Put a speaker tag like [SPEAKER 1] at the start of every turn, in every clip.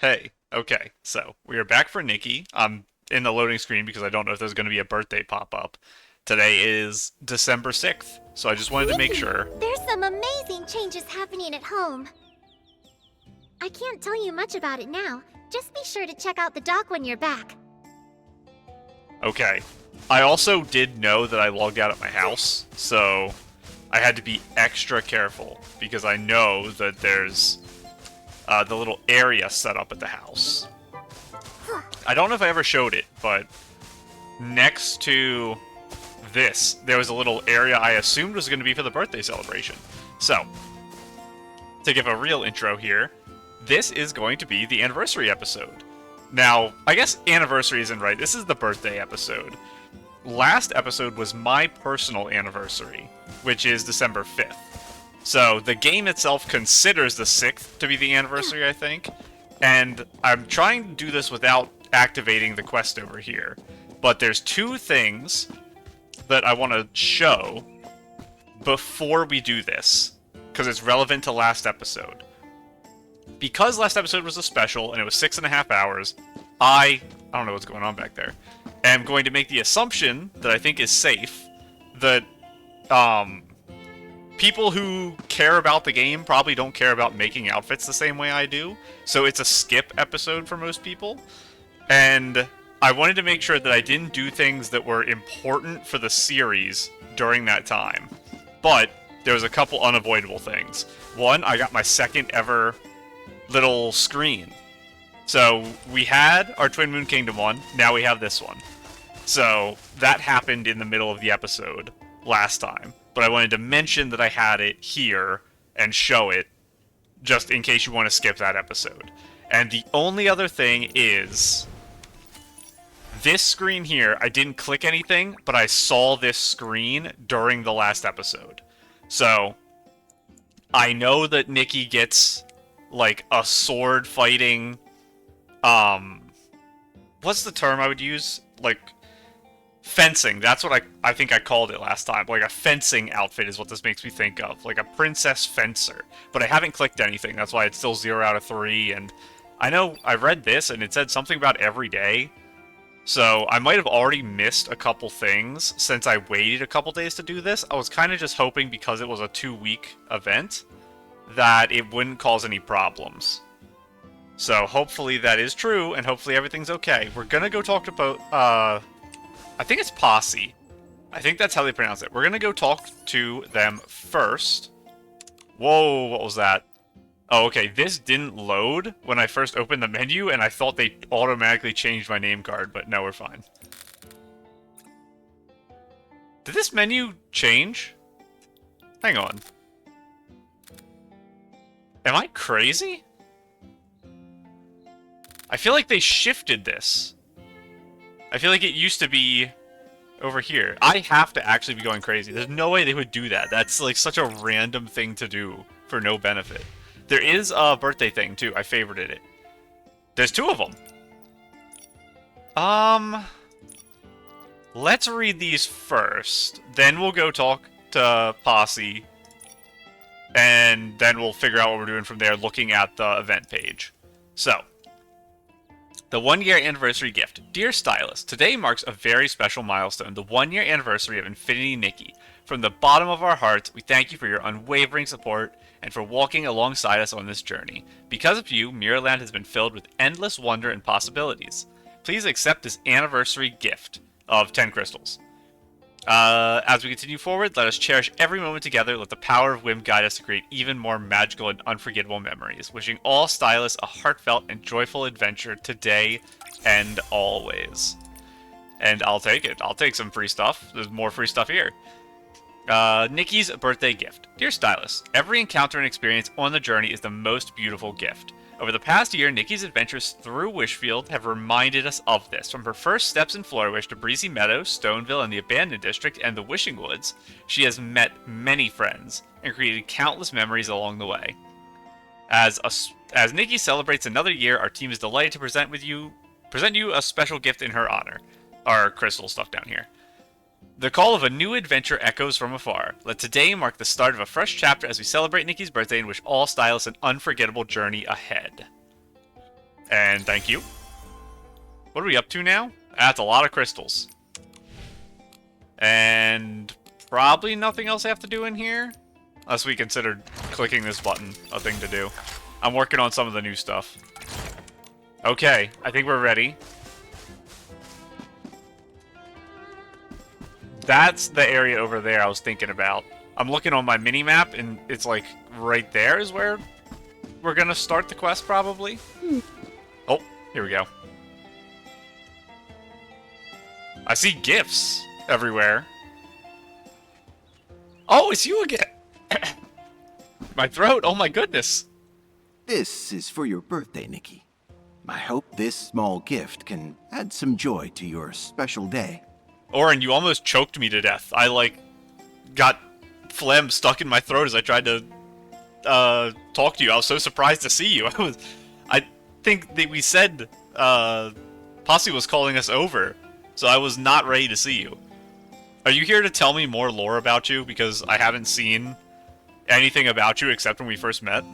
[SPEAKER 1] Hey, okay, so we are back for Nikki. I'm in the loading screen because I don't know if there's going to be a birthday pop up. Today is December 6th, so I just wanted to make
[SPEAKER 2] Nikki,
[SPEAKER 1] sure.
[SPEAKER 2] there's some amazing changes happening at home. I can't tell you much about it now. Just be sure to check out the dock when you're back.
[SPEAKER 1] Okay. I also did know that I logged out at my house, so I had to be extra careful because I know that there's the little area set up at the house.
[SPEAKER 2] Huh.
[SPEAKER 1] I don't know if I ever showed it, but next to this, there was a little area I assumed was going to be for the birthday celebration. So, to give a real intro here, this is going to be the anniversary episode. Now, I guess anniversary isn't right. This is the birthday episode. Last episode was my personal anniversary, which is December 5th. So, the game itself considers the 6th to be the anniversary, I think. And I'm trying to do this without activating the quest over here. But there's two things that I want to show before we do this, because it's relevant to last episode. Because last episode was a special and it was 6.5 hours, I don't know what's going on back there, am going to make the assumption that I think is safe that people who care about the game probably don't care about making outfits the same way I do, so it's a skip episode for most people. And I wanted to make sure that I didn't do things that were important for the series during that time. But there was a couple unavoidable things. One, I got my second ever little screen. So we had our Twin Moon Kingdom one, now we have this one. So that happened in the middle of the episode last time. But I wanted to mention that I had it here and show it just in case you want to skip that episode. And the only other thing is this screen here. I didn't click anything, but I saw this screen during the last episode. So I know that Nikki gets like a sword fighting, what's the term I would use? Like fencing. That's what I think I called it last time. Like a fencing outfit is what this makes me think of. Like a princess fencer. But I haven't clicked anything. That's why it's still 0 out of 3. And I know I read this and it said something about every day. So I might have already missed a couple things since I waited a couple days to do this. I was kind of just hoping because it was a 2-week event that it wouldn't cause any problems. So hopefully that is true and hopefully everything's okay. We're gonna go talk to I think it's Posse. I think that's how they pronounce it. We're gonna go talk to them first. Whoa, what was that? Oh, okay, this didn't load when I first opened the menu, and I thought they automatically changed my name card, but no, we're fine. Did this menu change? Hang on. Am I crazy? I feel like they shifted this. I feel like it used to be over here. I have to actually be going crazy. There's no way they would do that. That's like such a random thing to do for no benefit. There is a birthday thing, too. I favorited it. There's 2 of them. Let's read these first. Then we'll go talk to Posse. And then we'll figure out what we're doing from there, looking at the event page. So, the 1-year anniversary gift. Dear Stylist, today marks a very special milestone, the 1-year anniversary of Infinity Nikki. From the bottom of our hearts, we thank you for your unwavering support and for walking alongside us on this journey. Because of you, Mirrorland has been filled with endless wonder and possibilities. Please accept this anniversary gift of 10 crystals. As we continue forward, let us cherish every moment together. Let the power of whim guide us to create even more magical and unforgettable memories. Wishing all stylists a heartfelt and joyful adventure today and always. And I'll take it. I'll take some free stuff. There's more free stuff here. Nikki's birthday gift. Dear Stylist, every encounter and experience on the journey is the most beautiful gift. Over the past year, Nikki's adventures through Wishfield have reminded us of this. From her first steps in Flourish to Breezy Meadows, Stoneville, and the Abandoned District, and the Wishing Woods, she has met many friends and created countless memories along the way. As Nikki celebrates another year, our team is delighted to present you a special gift in her honor. Our crystal stuff down here. The call of a new adventure echoes from afar. Let today mark the start of a fresh chapter as we celebrate Nikki's birthday and wish all stylists an unforgettable journey ahead. And thank you. What are we up to now? That's a lot of crystals. And probably nothing else I have to do in here. Unless we consider clicking this button a thing to do. I'm working on some of the new stuff. Okay, I think we're ready. That's the area over there I was thinking about. I'm looking on my mini-map, and it's like right there is where we're gonna start the quest, probably. Oh, here we go. I see gifts everywhere. Oh, it's you again! My throat, oh my goodness.
[SPEAKER 3] This is for your birthday, Nikki. I hope this small gift can add some joy to your special day.
[SPEAKER 1] Orin, you almost choked me to death. I, like, got phlegm stuck in my throat as I tried to talk to you. I was so surprised to see you. I think that we said Posse was calling us over, so I was not ready to see you. Are you here to tell me more lore about you? Because I haven't seen anything about you except when we first met.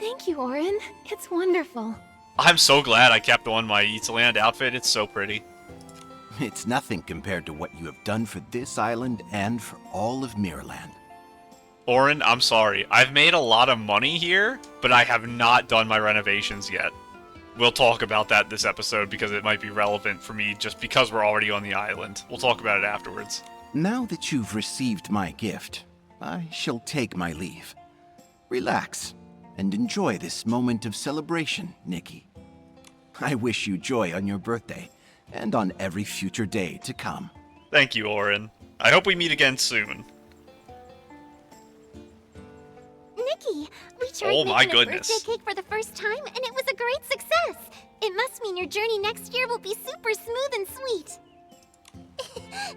[SPEAKER 4] Thank you, Orin. It's wonderful.
[SPEAKER 1] I'm so glad I kept on my Eatland outfit. It's so pretty.
[SPEAKER 3] It's nothing compared to what you have done for this island and for all of Mirrorland.
[SPEAKER 1] Orin, I'm sorry. I've made a lot of money here, but I have not done my renovations yet. We'll talk about that this episode because it might be relevant for me just because we're already on the island. We'll talk about it afterwards.
[SPEAKER 3] Now that you've received my gift, I shall take my leave. Relax and enjoy this moment of celebration, Nikki. I wish you joy on your birthday and on every future day to come.
[SPEAKER 1] Thank you, Orin. I hope we meet again soon.
[SPEAKER 2] Nikki, we tried
[SPEAKER 1] Oh my
[SPEAKER 2] making a
[SPEAKER 1] goodness.
[SPEAKER 2] birthday cake for the first time, and it was a great success. It must mean your journey next year will be super smooth and sweet.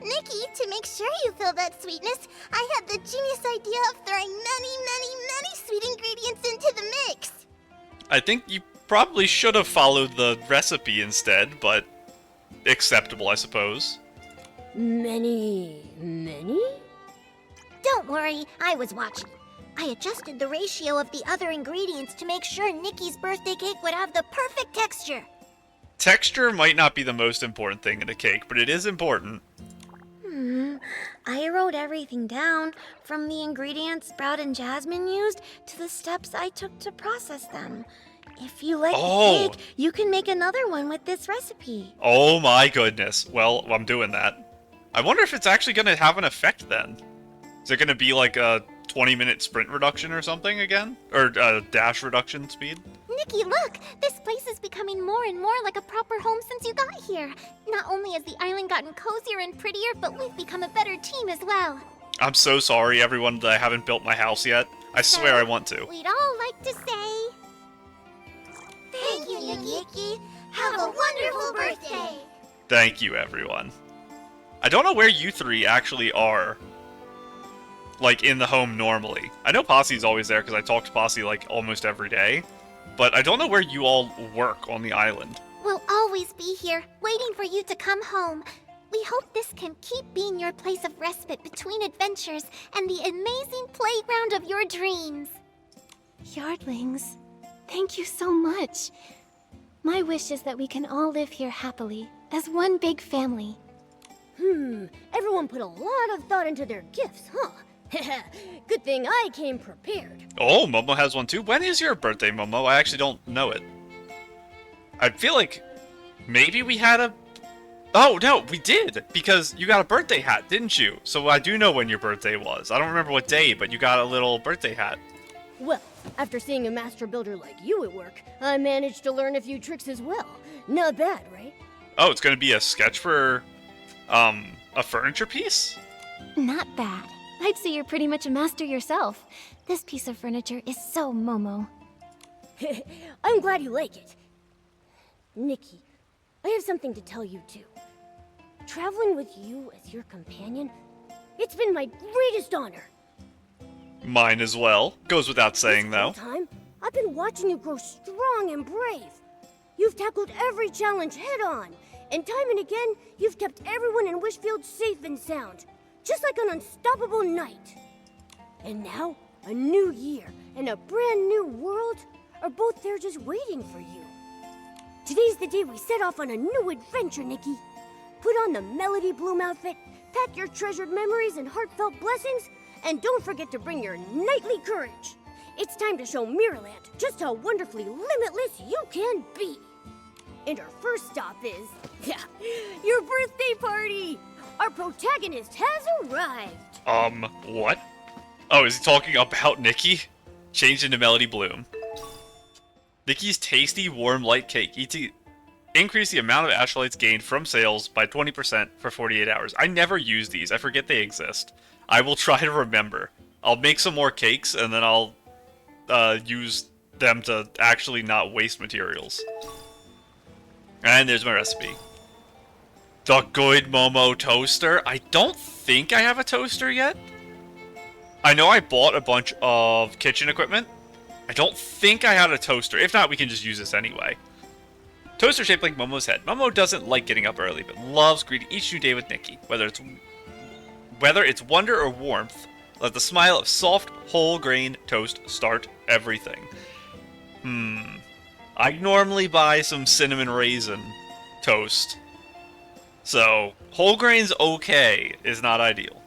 [SPEAKER 2] Nikki, to make sure you feel that sweetness, I had the genius idea of throwing many sweet ingredients into the mix.
[SPEAKER 1] I think you probably should have followed the recipe instead, but acceptable, I suppose.
[SPEAKER 5] Many?
[SPEAKER 2] Don't worry, I was watching. I adjusted the ratio of the other ingredients to make sure Nikki's birthday cake would have the perfect texture.
[SPEAKER 1] Texture might not be the most important thing in a cake, but it is important.
[SPEAKER 4] I wrote everything down, from the ingredients Sprout and Jasmine used to the steps I took to process them. If you like the cake, you can make another one with this recipe.
[SPEAKER 1] Oh my goodness. Well, I'm doing that. I wonder if it's actually going to have an effect then. Is it going to be like a 20-minute sprint reduction or something again? Or dash reduction speed?
[SPEAKER 2] Nikki, look! This place is becoming more and more like a proper home since you got here. Not only has the island gotten cozier and prettier, but we've become a better team as well.
[SPEAKER 1] I'm so sorry, everyone, that I haven't built my house yet. I swear I want to.
[SPEAKER 2] We'd all like to say... Thank you, Nikki. Have a wonderful birthday!
[SPEAKER 1] Thank you, everyone. I don't know where you three actually are. Like, in the home normally. I know Posse's always there because I talk to Posse, like, almost every day. But I don't know where you all work on the island.
[SPEAKER 2] We'll always be here, waiting for you to come home. We hope this can keep being your place of respite between adventures and the amazing playground of your dreams.
[SPEAKER 4] Yardlings, thank you so much. My wish is that we can all live here happily, as one big family.
[SPEAKER 5] Everyone put a lot of thought into their gifts, huh? Good thing I came prepared.
[SPEAKER 1] Oh, Momo has one too. When is your birthday, Momo? I actually don't know it. I feel like maybe we had a... Oh, no, we did! Because you got a birthday hat, didn't you? So I do know when your birthday was. I don't remember what day, but you got a little birthday hat.
[SPEAKER 5] Well, after seeing a master builder like you at work, I managed to learn a few tricks as well. Not bad, right?
[SPEAKER 1] Oh, it's gonna be a sketch for, a furniture piece?
[SPEAKER 4] Not bad. I'd say you're pretty much a master yourself. This piece of furniture is so Momo.
[SPEAKER 5] I'm glad you like it. Nikki, I have something to tell you too. Traveling with you as your companion, it's been my greatest honor.
[SPEAKER 1] Mine as well. Goes without saying, though.
[SPEAKER 5] This whole time, I've been watching you grow strong and brave. You've tackled every challenge head on, and time and again, you've kept everyone in Wishfield safe and sound, just like an unstoppable knight. And now, a new year and a brand new world are both there just waiting for you. Today's the day we set off on a new adventure, Nikki. Put on the Melody Bloom outfit, pack your treasured memories and heartfelt blessings, and don't forget to bring your knightly courage. It's time to show Mirrorland just how wonderfully limitless you can be. And our first stop is, your birthday party! Our protagonist has arrived!
[SPEAKER 1] What? Oh, is he talking about Nikki? Changed into Melody Bloom. Nikki's tasty, warm, light cake. Increase the amount of Astrolites gained from sales by 20% for 48 hours. I never use these. I forget they exist. I will try to remember. I'll make some more cakes, and then I'll use them to actually not waste materials. And there's my recipe. The good Momo toaster. I don't think I have a toaster yet. I know I bought a bunch of kitchen equipment. I don't think I had a toaster. If not, we can just use this anyway. Toaster shaped like Momo's head. Momo doesn't like getting up early, but loves greeting each new day with Nikki. Whether it's wonder or warmth, let the smile of soft, whole grain toast start everything. I normally buy some cinnamon raisin toast. So, whole grain's okay, is not ideal.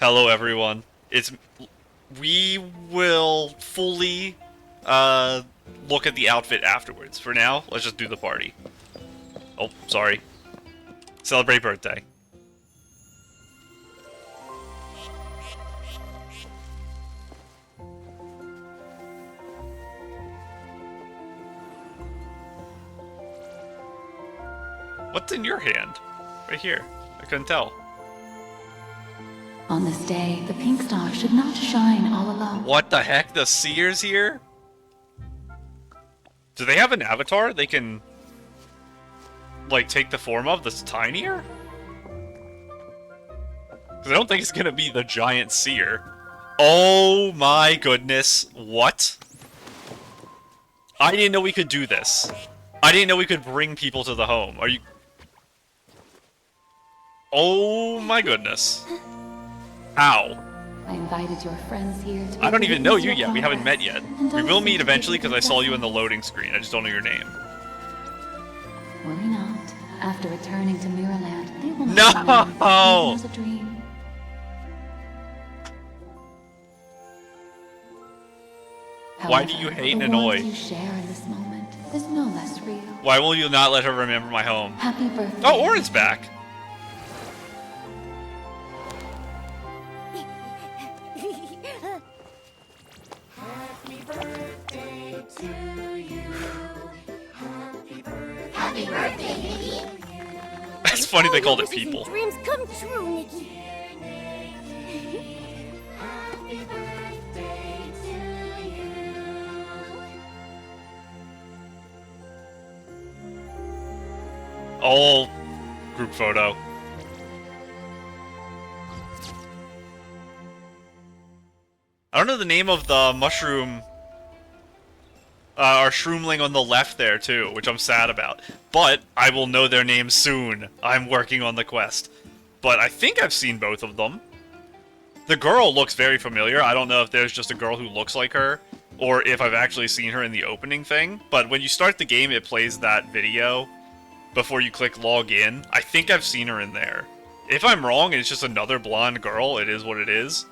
[SPEAKER 1] Hello everyone. We will fully look at the outfit afterwards. For now, let's just do the party. Oh, sorry. Celebrate birthday. What's in your hand? Right here. I couldn't tell.
[SPEAKER 6] On this day, the pink star should not shine all alone.
[SPEAKER 1] What the heck? The Seer's here? Do they have an avatar they can, like, take the form of that's tinier? Because I don't think it's gonna be the giant Seer. Oh my goodness. What? I didn't know we could do this. I didn't know we could bring people to the home. Are you... Oh my goodness. How?
[SPEAKER 6] I invited your friends here to
[SPEAKER 1] I don't even know you
[SPEAKER 6] your
[SPEAKER 1] yet. We haven't met yet.
[SPEAKER 6] and
[SPEAKER 1] We will
[SPEAKER 6] don't
[SPEAKER 1] meet eventually because I saw you in the
[SPEAKER 6] suspect
[SPEAKER 1] loading screen. I just don't know your name.
[SPEAKER 6] Worry not. After returning to Mirrorland, they will
[SPEAKER 1] No!
[SPEAKER 6] not remember it was a dream.
[SPEAKER 1] Why do
[SPEAKER 6] However,
[SPEAKER 1] you hate and
[SPEAKER 6] the
[SPEAKER 1] annoy?
[SPEAKER 6] ones you share in this moment is no less real.
[SPEAKER 1] Why will you not let her remember my home?
[SPEAKER 6] Happy birthday.
[SPEAKER 1] Oh, Orin's back.
[SPEAKER 2] Happy birthday, Nikki!
[SPEAKER 1] It's funny they called it
[SPEAKER 5] Wishes and
[SPEAKER 1] people.
[SPEAKER 5] Dreams come true, Nikki.
[SPEAKER 1] All group photo. I don't know the name of the mushroom, our shroomling on the left there too, which I'm sad about. But I will know their names soon. I'm working on the quest. But I think I've seen both of them. The girl looks very familiar. I don't know if there's just a girl who looks like her, or if I've actually seen her in the opening thing. But when you start the game, it plays that video before you click log in. I think I've seen her in there. If I'm wrong and it's just another blonde girl, it is what it is.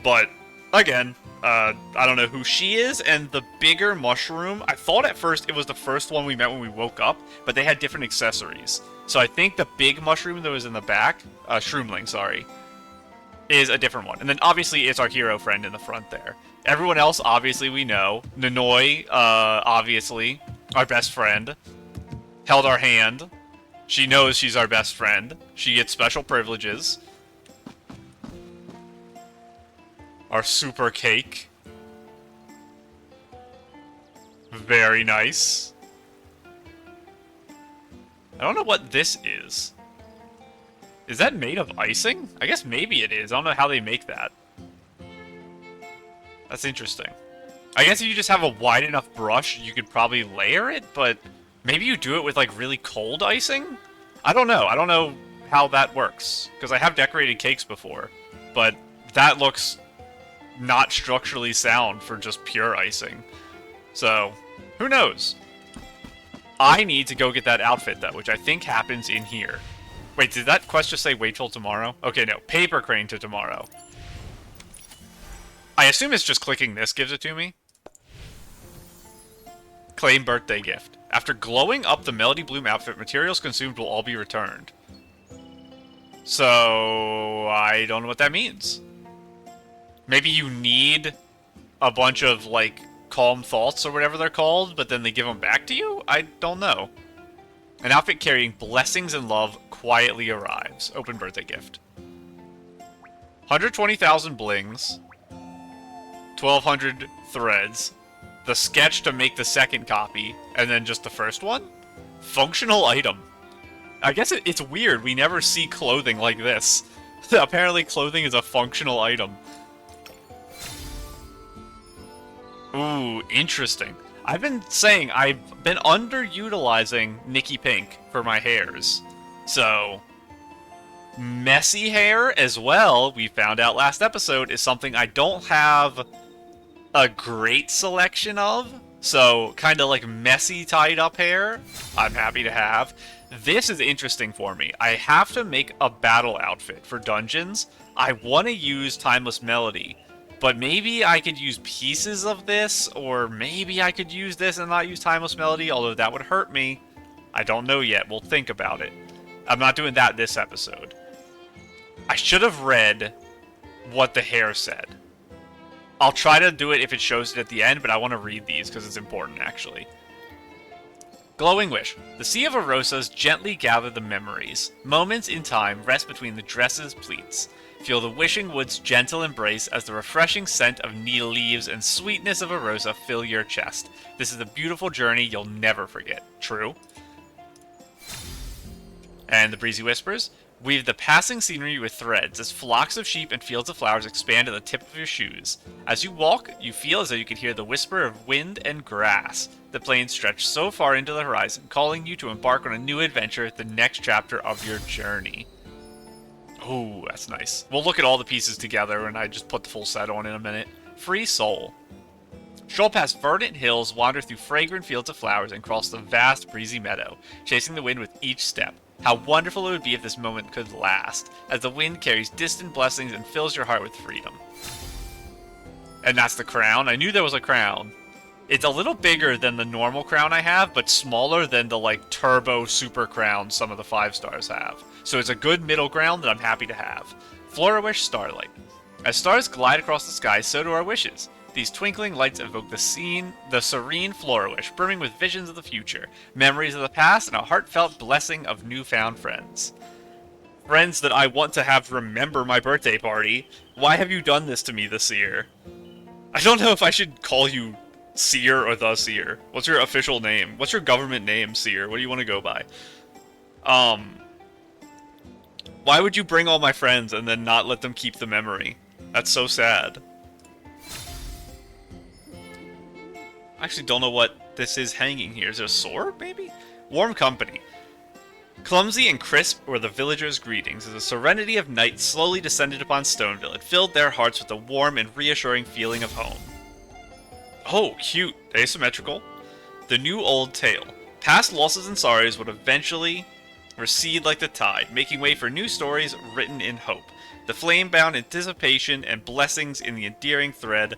[SPEAKER 1] But, again, I don't know who she is, and the bigger mushroom, I thought at first it was the first one we met when we woke up, but they had different accessories. So I think the big mushroom that was in the back, shroomling, sorry, is a different one. And then obviously it's our hero friend in the front there. Everyone else, obviously, we know. Nanoi, obviously, our best friend, held our hand. She knows she's our best friend. She gets special privileges. Our super cake. Very nice. I don't know what this is. Is that made of icing? I guess maybe it is. I don't know how they make that. That's interesting. I guess if you just have a wide enough brush, you could probably layer it, but maybe you do it with, like, really cold icing? I don't know. I don't know how that works, because I have decorated cakes before, but that looks not structurally sound for just pure icing. So, who knows? I need to go get that outfit, though, which I think happens in here. Wait, did that quest just say wait till tomorrow? Okay, no. Paper crane to tomorrow. I assume it's just clicking this gives it to me. Claim birthday gift. After glowing up the Melody Bloom outfit, materials consumed will all be returned. So, I don't know what that means. Maybe you need a bunch of, like, calm thoughts or whatever they're called, but then they give them back to you? I don't know. An outfit carrying blessings and love quietly arrives. Open birthday gift. 120,000 blings. 1,200 threads. The sketch to make the second copy, and then just the first one? Functional item. I guess it's weird. We never see clothing like this. Apparently clothing is a functional item. Ooh, interesting. I've been saying I've been underutilizing Nikki Pink for my hairs. So, messy hair as well, we found out last episode, is something I don't have a great selection of. So, kind of like messy tied up hair, I'm happy to have. This is interesting for me. I have to make a battle outfit for dungeons. I want to use Timeless Melody. But maybe I could use pieces of this, or maybe I could use this and not use Timeless Melody, although that would hurt me. I don't know yet. We'll think about it. I'm not doing that this episode. I should have read what the hair said. I'll try to do it if it shows it at the end, but I want to read these because it's important, actually. Glowing Wish. The Sea of Arosas gently gather the memories. Moments in time rest between the dress's pleats. Feel the wishing wood's gentle embrace as the refreshing scent of needle leaves and sweetness of a rosa fill your chest. This is a beautiful journey you'll never forget. True. And the Breezy Whispers. Weave the passing scenery with threads as flocks of sheep and fields of flowers expand at the tip of your shoes. As you walk, you feel as though you could hear the whisper of wind and grass. The plains stretch so far into the horizon, calling you to embark on a new adventure, the next chapter of your journey. Ooh, that's nice. We'll look at all the pieces together, and I just put the full set on in a minute. Free Soul. Stroll past verdant hills, wander through fragrant fields of flowers, and cross the vast, breezy meadow, chasing the wind with each step. How wonderful it would be if this moment could last, as the wind carries distant blessings and fills your heart with freedom. And that's the crown. I knew there was a crown. It's a little bigger than the normal crown I have, but smaller than the, like, turbo super crown some of the 5 stars have. So it's a good middle ground that I'm happy to have. Flora-Wish Starlight. As stars glide across the sky, so do our wishes. These twinkling lights evoke the serene Flora-Wish, brimming with visions of the future, memories of the past, and a heartfelt blessing of newfound friends. Friends that I want to have remember my birthday party. Why have you done this to me this year? I don't know if I should call you Seer or the Seer. What's your official name? What's your government name, Seer? What do you want to go by? Why would you bring all my friends and then not let them keep the memory? That's so sad. I actually don't know what this is hanging here. Is it a sword, maybe? Warm company. Clumsy and crisp were the villagers' greetings as the serenity of night slowly descended upon Stoneville. It filled their hearts with a warm and reassuring feeling of home. Oh, cute. Asymmetrical. The new old tale. Past losses and sorrows would eventually recede like the tide, making way for new stories written in hope. The flame-bound anticipation and blessings in the endearing thread,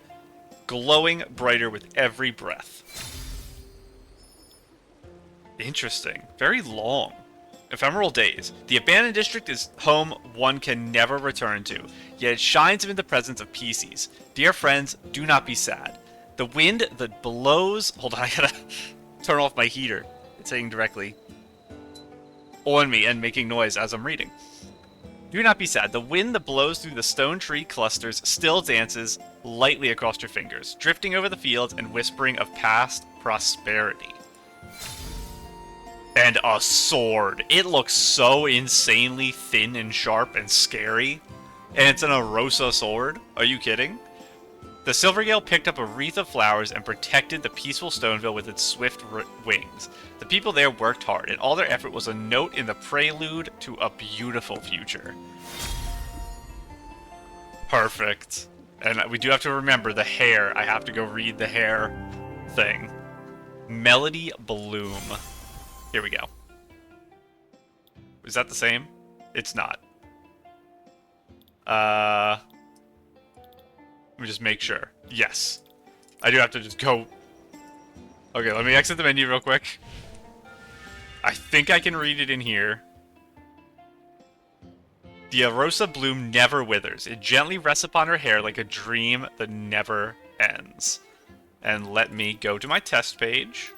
[SPEAKER 1] glowing brighter with every breath. Interesting. Very long. Ephemeral days. The abandoned district is home one can never return to, yet it shines amid the presence of PCs. Dear friends, do not be sad. The wind that blows... Hold on, I gotta turn off my heater. It's saying directly on me and making noise as I'm reading. Do not be sad. The wind that blows through the stone tree clusters still dances lightly across your fingers, drifting over the fields and whispering of past prosperity. And a sword. It looks so insanely thin and sharp and scary. And it's an Arosa sword. Are you kidding? The Silvergale picked up a wreath of flowers and protected the peaceful Stoneville with its swift wings. The people there worked hard, and all their effort was a note in the prelude to a beautiful future. Perfect. And we do have to remember the hair. I have to go read the hair thing. Melody Bloom. Here we go. Is that the same? It's not. Let me just make sure. Yes. I do have to just go... Okay, let me exit the menu real quick. I think I can read it in here. The Arosa bloom never withers. It gently rests upon her hair like a dream that never ends. And let me go to my test page.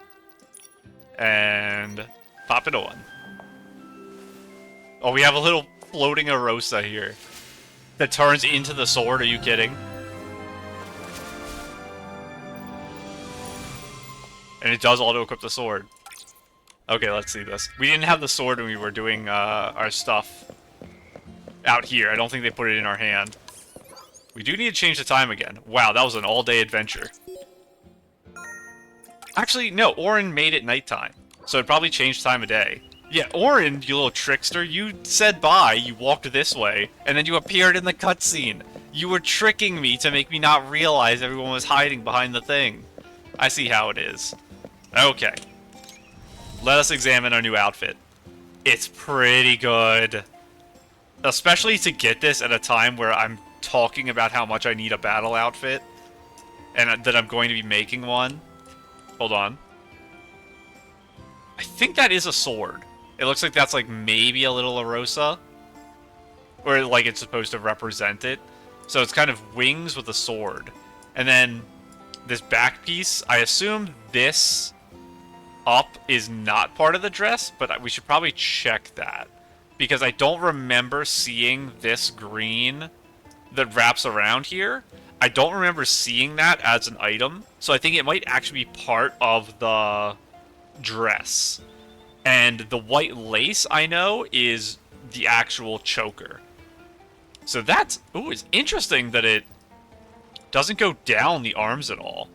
[SPEAKER 1] And pop it on. Oh, we have a little floating Arosa here. That turns into the sword, are you kidding? And it does auto-equip the sword. Okay, let's see this. We didn't have the sword when we were doing our stuff out here. I don't think they put it in our hand. We do need to change the time again. Wow, that was an all-day adventure. Actually, no, Orin made it nighttime. So it probably changed time of day. Yeah, Orin, you little trickster, you said bye, you walked this way, and then you appeared in the cutscene. You were tricking me to make me not realize everyone was hiding behind the thing. I see how it is. Okay. Let us examine our new outfit. It's pretty good. Especially to get this at a time where I'm talking about how much I need a battle outfit. And that I'm going to be making one. Hold on. I think that is a sword. It looks like that's like maybe a little Arosa. Or like it's supposed to represent it. So it's kind of wings with a sword. And then this back piece, I assume this up is not part of the dress, but we should probably check that. Because I don't remember seeing this green that wraps around here. I don't remember seeing that as an item. So I think it might actually be part of the dress. And the white lace, I know, is the actual choker. So that's... Ooh, it's interesting that it doesn't go down the arms at all.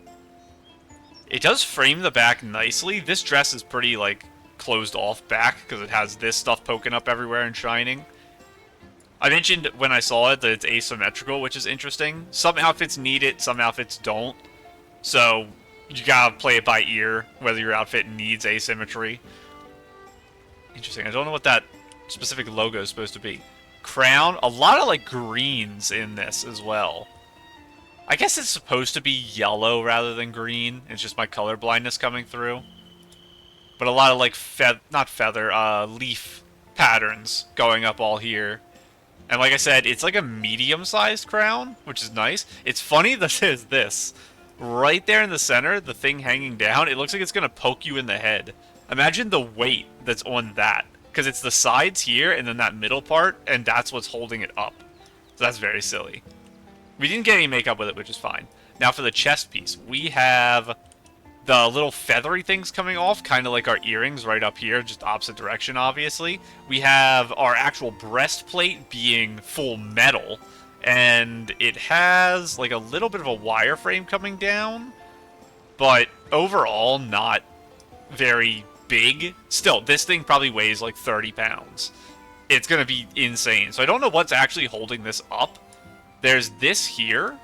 [SPEAKER 1] It does frame the back nicely. This dress is pretty, like, closed off back because it has this stuff poking up everywhere and shining. I mentioned when I saw it that it's asymmetrical, which is interesting. Some outfits need it, some outfits don't. So you gotta play it by ear, whether your outfit needs asymmetry. Interesting. I don't know what that specific logo is supposed to be. Crown. A lot of, like, greens in this as well. I guess it's supposed to be yellow rather than green. It's just my color blindness coming through. But a lot of, like, leaf patterns going up all here. And like I said, it's like a medium-sized crown, which is nice. It's funny that there's this. Right there in the center, the thing hanging down, it looks like it's going to poke you in the head. Imagine the weight that's on that. Because it's the sides here, and then that middle part, and that's what's holding it up. So that's very silly. We didn't get any makeup with it, which is fine. Now for the chest piece, we have the little feathery things coming off, kind of like our earrings right up here, just opposite direction, obviously. We have our actual breastplate being full metal, and it has like a little bit of a wireframe coming down, but overall not very big. Still, this thing probably weighs like 30 pounds. It's going to be insane. So I don't know what's actually holding this up. There's this here.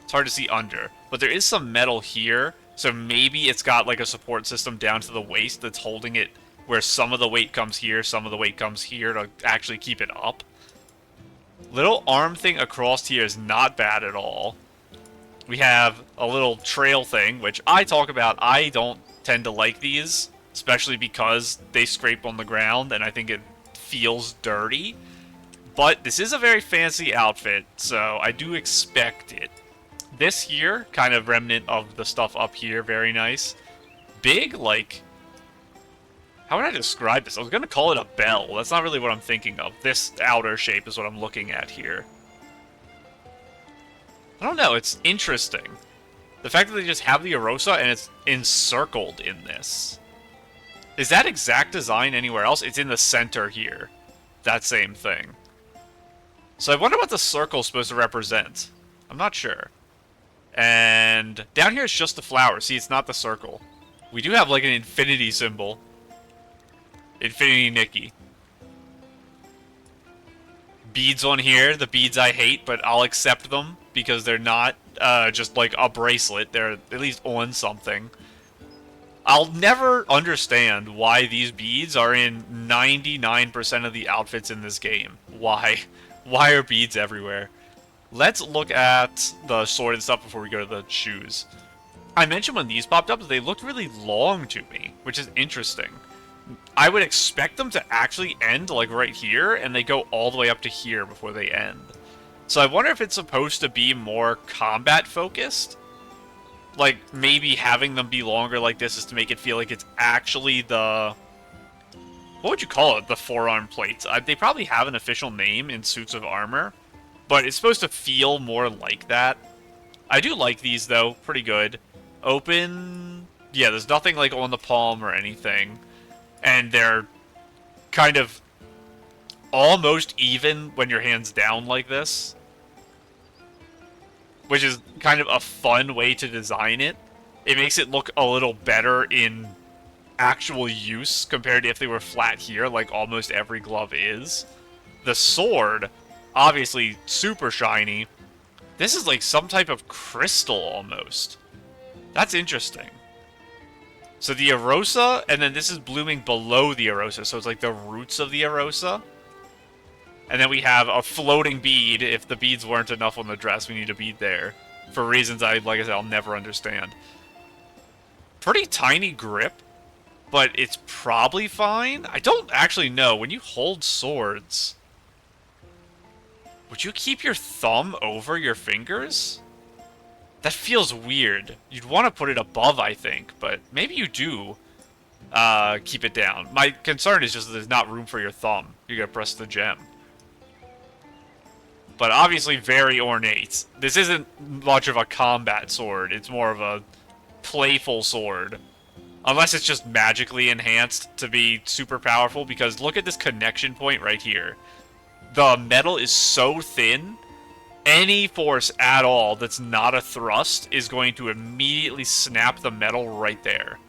[SPEAKER 1] It's hard to see under, but there is some metal here. So maybe it's got like a support system down to the waist that's holding it, where some of the weight comes here, some of the weight comes here to actually keep it up. Little arm thing across here is not bad at all. We have a little trail thing, which I talk about. I don't tend to like these, especially because they scrape on the ground, and I think it feels dirty. But this is a very fancy outfit, so I do expect it. This here, kind of remnant of the stuff up here, very nice. Big, like... How would I describe this? I was going to call it a bell. That's not really what I'm thinking of. This outer shape is what I'm looking at here. I don't know, it's interesting. The fact that they just have the Arosa and it's encircled in this. Is that exact design anywhere else? It's in the center here. That same thing. So I wonder what the circle is supposed to represent. I'm not sure. And down here is just the flower. See, it's not the circle. We do have like an infinity symbol. Infinity Nikki. Beads on here. The beads I hate, but I'll accept them because they're not just like a bracelet. They're at least on something. I'll never understand why these beads are in 99% of the outfits in this game. Why? Why are beads everywhere? Let's look at the sword and stuff before we go to the shoes. I mentioned when these popped up, they looked really long to me, which is interesting. I would expect them to actually end, like, right here, and they go all the way up to here before they end. So I wonder if it's supposed to be more combat-focused? Like, maybe having them be longer like this is to make it feel like it's actually the... What would you call it? The forearm plates. They probably have an official name in suits of armor, but it's supposed to feel more like that. I do like these, though. Pretty good. Open... Yeah, there's nothing, like, on the palm or anything. And they're kind of almost even when your hand's down like this. Which is kind of a fun way to design it. It makes it look a little better in actual use compared to if they were flat here, like almost every glove is. The sword, obviously super shiny. This is like some type of crystal almost. That's interesting. So the Arosa, and then this is blooming below the Arosa, so it's like the roots of the Arosa. And then we have a floating bead. If the beads weren't enough on the dress, we need a bead there. For reasons like I said, I'll never understand. Pretty tiny grip, but it's probably fine. I don't actually know. When you hold swords, would you keep your thumb over your fingers? That feels weird. You'd want to put it above, I think, but maybe you do keep it down. My concern is just that there's not room for your thumb. You gotta press the gem. But obviously very ornate. This isn't much of a combat sword. It's more of a playful sword. Unless it's just magically enhanced to be super powerful, because look at this connection point right here. The metal is so thin, any force at all that's not a thrust is going to immediately snap the metal right there.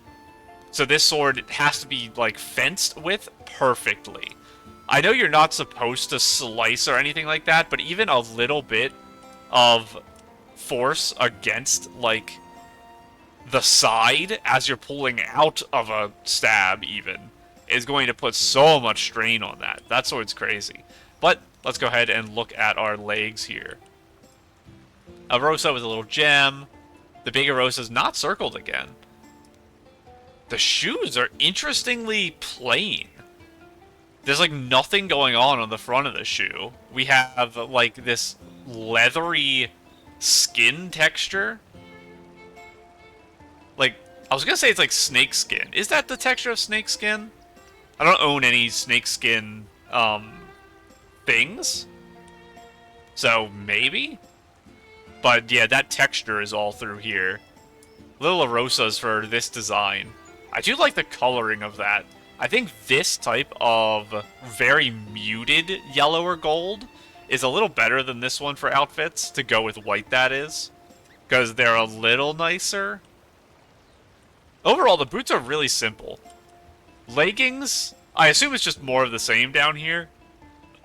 [SPEAKER 1] So this sword has to be, like, fenced with perfectly. I know you're not supposed to slice or anything like that, but even a little bit of force against, like, the side as you're pulling out of a stab, even, is going to put so much strain on that. That sword's crazy. But let's go ahead and look at our legs here. Arosa with a little gem. The big Arosa's not circled again. The shoes are interestingly plain. There's, like, nothing going on the front of the shoe. We have, like, this leathery skin texture. Like, I was gonna say it's like snake skin. Is that the texture of snake skin? I don't own any snake skin, things. So, maybe? But, yeah, that texture is all through here. Little Arosas for this design. I do like the coloring of that. I think this type of very muted yellow or gold is a little better than this one for outfits, to go with white, that is. Because they're a little nicer. Overall, the boots are really simple. Leggings, I assume it's just more of the same down here.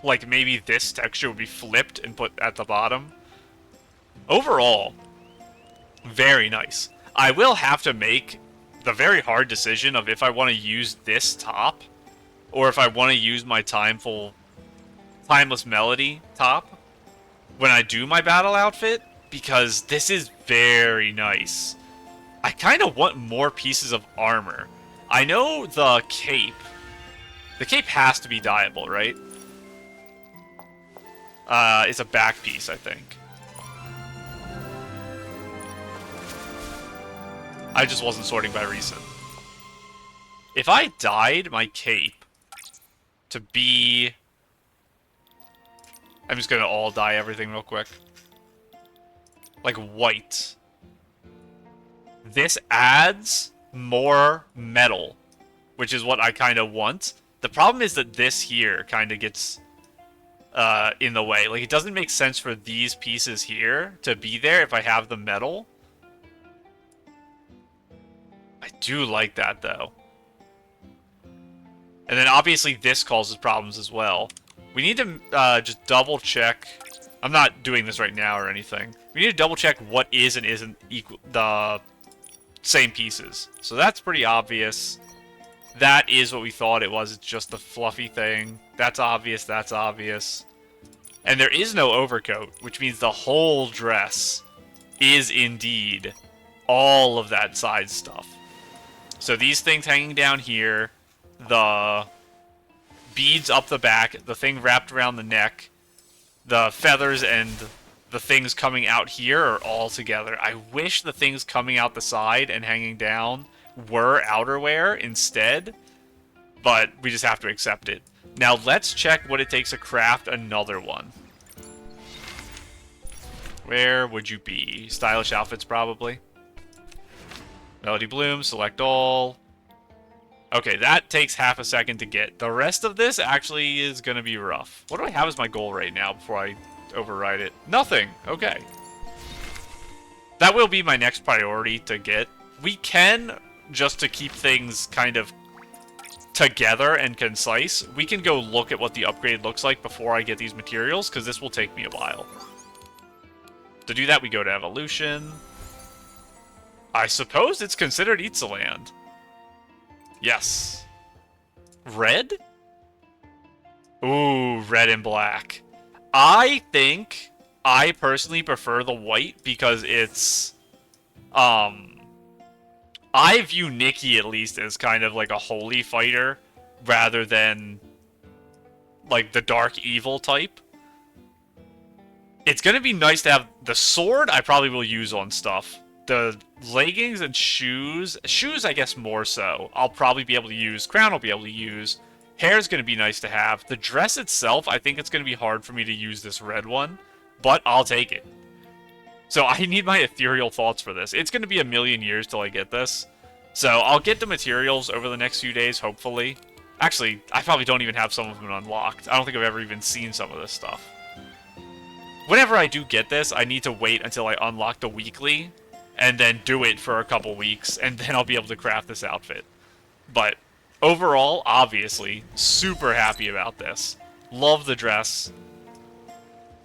[SPEAKER 1] Like, maybe this texture would be flipped and put at the bottom. Overall, very nice. I will have to make the very hard decision of if I want to use this top, or if I want to use my Timeless Melody top when I do my battle outfit, because this is very nice. I kind of want more pieces of armor. I know the cape has to be dyeable, right? It's a back piece, I think. I just wasn't sorting by reason. If I dyed my cape to be... I'm just gonna all dye everything real quick. Like white. This adds more metal, which is what I kind of want. The problem is that this here kind of gets in the way. Like, it doesn't make sense for these pieces here to be there if I have the metal. I do like that, though. And then, obviously, this causes problems as well. We need to just double-check... I'm not doing this right now or anything. We need to double-check what is and isn't equal... the same pieces. So that's pretty obvious. That is what we thought it was. It's just a fluffy thing. That's obvious. That's obvious. And there is no overcoat, which means the whole dress is indeed all of that side stuff. So these things hanging down here, the beads up the back, the thing wrapped around the neck, the feathers and the things coming out here are all together. I wish the things coming out the side and hanging down were outerwear instead, but we just have to accept it. Now let's check what it takes to craft another one. Where would you be? Stylish outfits, probably. Melody Bloom, select all. Okay, that takes half a second to get. The rest of this actually is going to be rough. What do I have as my goal right now before I override it? Nothing. Okay. That will be my next priority to get. We can, just to keep things kind of together and concise, we can go look at what the upgrade looks like before I get these materials, because this will take me a while. To do that, we go to Evolution. I suppose it's considered Itzaland. Yes. Red? Ooh, red and black. I think I personally prefer the white because it's... I view Nikki, at least, as kind of like a holy fighter rather than like the dark evil type. It's going to be nice to have the sword. I probably will use on stuff. The leggings and shoes. Shoes, I guess, more so. I'll probably be able to use. Crown I'll be able to use. Hair is going to be nice to have. The dress itself, I think it's going to be hard for me to use this red one. But I'll take it. So I need my ethereal thoughts for this. It's going to be a million years till I get this. So I'll get the materials over the next few days, hopefully. Actually, I probably don't even have some of them unlocked. I don't think I've ever even seen some of this stuff. Whenever I do get this, I need to wait until I unlock the weekly, and then do it for a couple weeks, and then I'll be able to craft this outfit. But overall, obviously, super happy about this. Love the dress.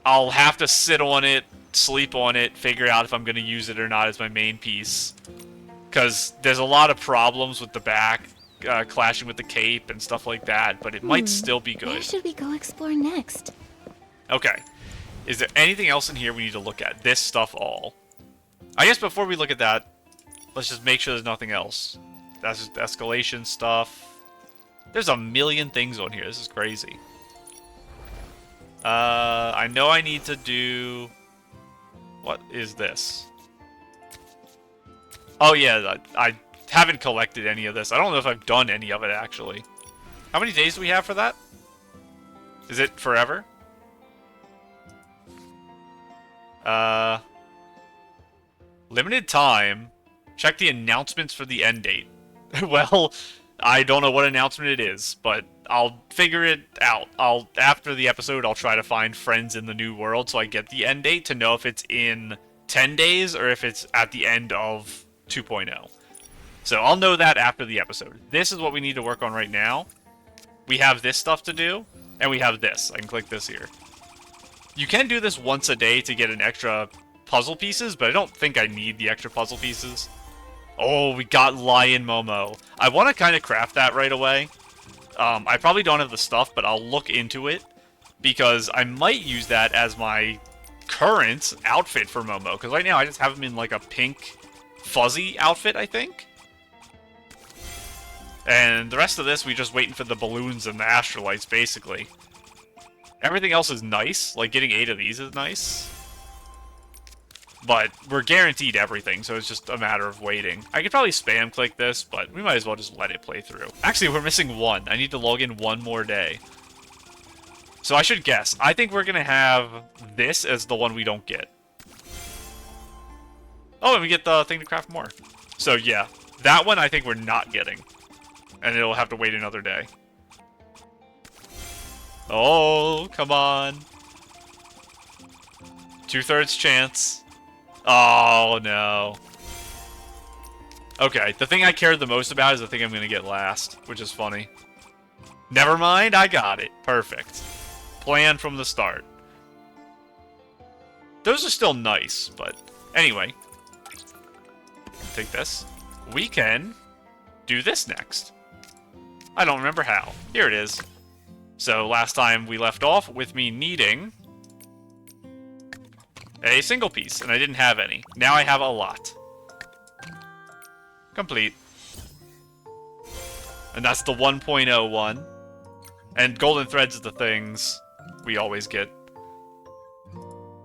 [SPEAKER 1] I'll have to sit on it, sleep on it, figure out if I'm going to use it or not as my main piece. Because there's a lot of problems with the back, clashing with the cape and stuff like that, but it might still be good.
[SPEAKER 6] Where should we go explore next?
[SPEAKER 1] Okay. Is there anything else in here we need to look at? This stuff all. I guess before we look at that, let's just make sure there's nothing else. That's just escalation stuff. There's a million things on here. This is crazy. I know I need to do... What is this? Oh yeah, I haven't collected any of this. I don't know if I've done any of it, actually. How many days do we have for that? Is it forever? Limited time. Check the announcements for the end date. Well, I don't know what announcement it is, but I'll figure it out. After the episode, I'll try to find friends in the new world so I get the end date to know if it's in 10 days or if it's at the end of 2.0. So I'll know that after the episode. This is what we need to work on right now. We have this stuff to do, and we have this. I can click this here. You can do this once a day to get an extra puzzle pieces, but I don't think I need the extra puzzle pieces. Oh, we got Lion Momo. I want to kind of craft that right away. I probably don't have the stuff, but I'll look into it, because I might use that as my current outfit for Momo, because right now I just have him in like a pink fuzzy outfit, I think. And the rest of this, we're just waiting for the balloons and the astrolites, basically. Everything else is nice. Like, getting 8 of these is nice. But we're guaranteed everything, so it's just a matter of waiting. I could probably spam click this, but we might as well just let it play through. Actually, we're missing one. I need to log in one more day. So I should guess. I think we're going to have this as the one we don't get. Oh, and we get the thing to craft more. So yeah, that one I think we're not getting. And it'll have to wait another day. Oh, come on. 2/3 chance. Oh, no. Okay, the thing I cared the most about is the thing I'm going to get last, which is funny. Never mind, I got it. Perfect. Plan from the start. Those are still nice, but anyway. Take this. we can do this next. I don't remember how. Here it is. So last time we left off with me needing a single piece, and I didn't have any. Now I have a lot. Complete. And that's the 1.0 one. And golden threads is the things we always get.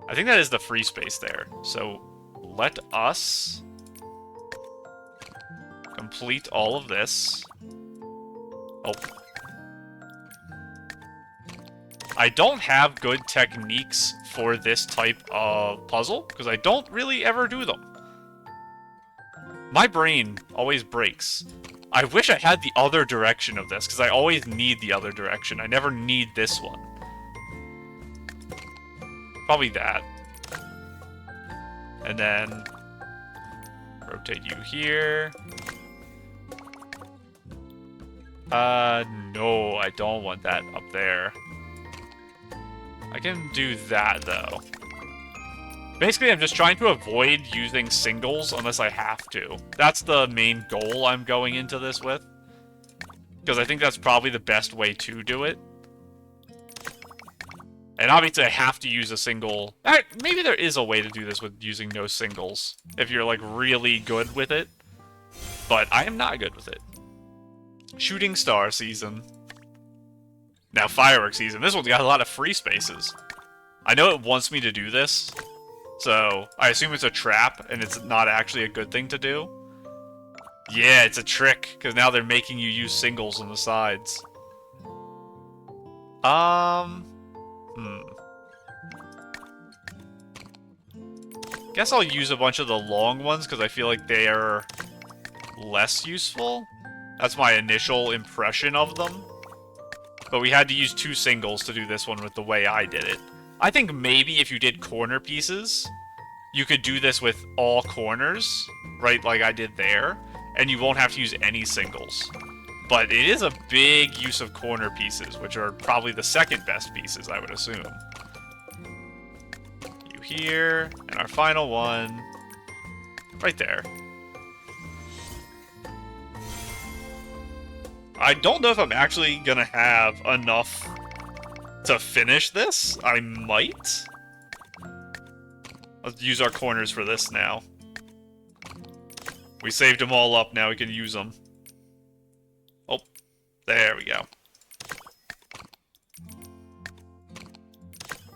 [SPEAKER 1] I think that is the free space there. So let us complete all of this. Oh. I don't have good techniques for this type of puzzle, because I don't really ever do them. My brain always breaks. I wish I had the other direction of this, because I always need the other direction. I never need this one. Probably that. And then rotate you here. No, I don't want that up there. I can do that, though. Basically, I'm just trying to avoid using singles unless I have to. That's the main goal I'm going into this with. Because I think that's probably the best way to do it. And obviously, I have to use a single... Maybe there is a way to do this with using no singles. If you're, like, really good with it. But I am not good with it. Shooting star season. Now, fireworks season. This one's got a lot of free spaces. I know it wants me to do this. So, I assume it's a trap, and it's not actually a good thing to do. Yeah, it's a trick, because now they're making you use singles on the sides. Guess I'll use a bunch of the long ones, because I feel like they are less useful. That's my initial impression of them. But we had to use 2 singles to do this one with the way I did it. I think maybe if you did corner pieces, you could do this with all corners, right, like I did there, and you won't have to use any singles. But it is a big use of corner pieces, which are probably the second best pieces, I would assume. You here, and our final one, right there. I don't know if I'm actually gonna have enough to finish this. I might. Let's use our corners for this now. We saved them all up, now we can use them. Oh, there we go.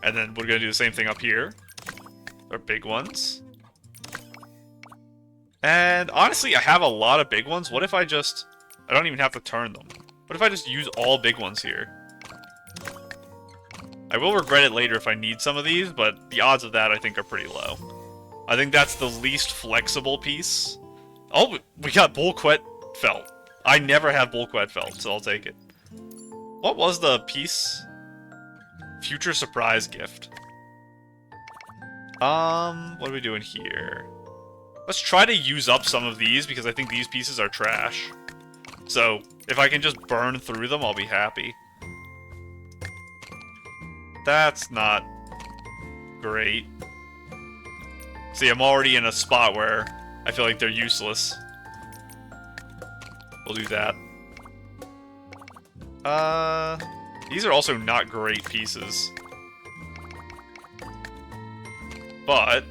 [SPEAKER 1] And then we're gonna do the same thing up here. Our big ones. And honestly, I have a lot of big ones. What if I just... I don't even have to turn them. What if I just use all big ones here? I will regret it later if I need some of these, but the odds of that I think are pretty low. I think that's the least flexible piece. Oh, we got bullquet felt. I never have bullquet felt, so I'll take it. What was the piece? Future surprise gift. What are we doing here? Let's try to use up some of these, because I think these pieces are trash. So, if I can just burn through them, I'll be happy. That's not great. See, I'm already in a spot where I feel like they're useless. We'll do that. These are also not great pieces. But,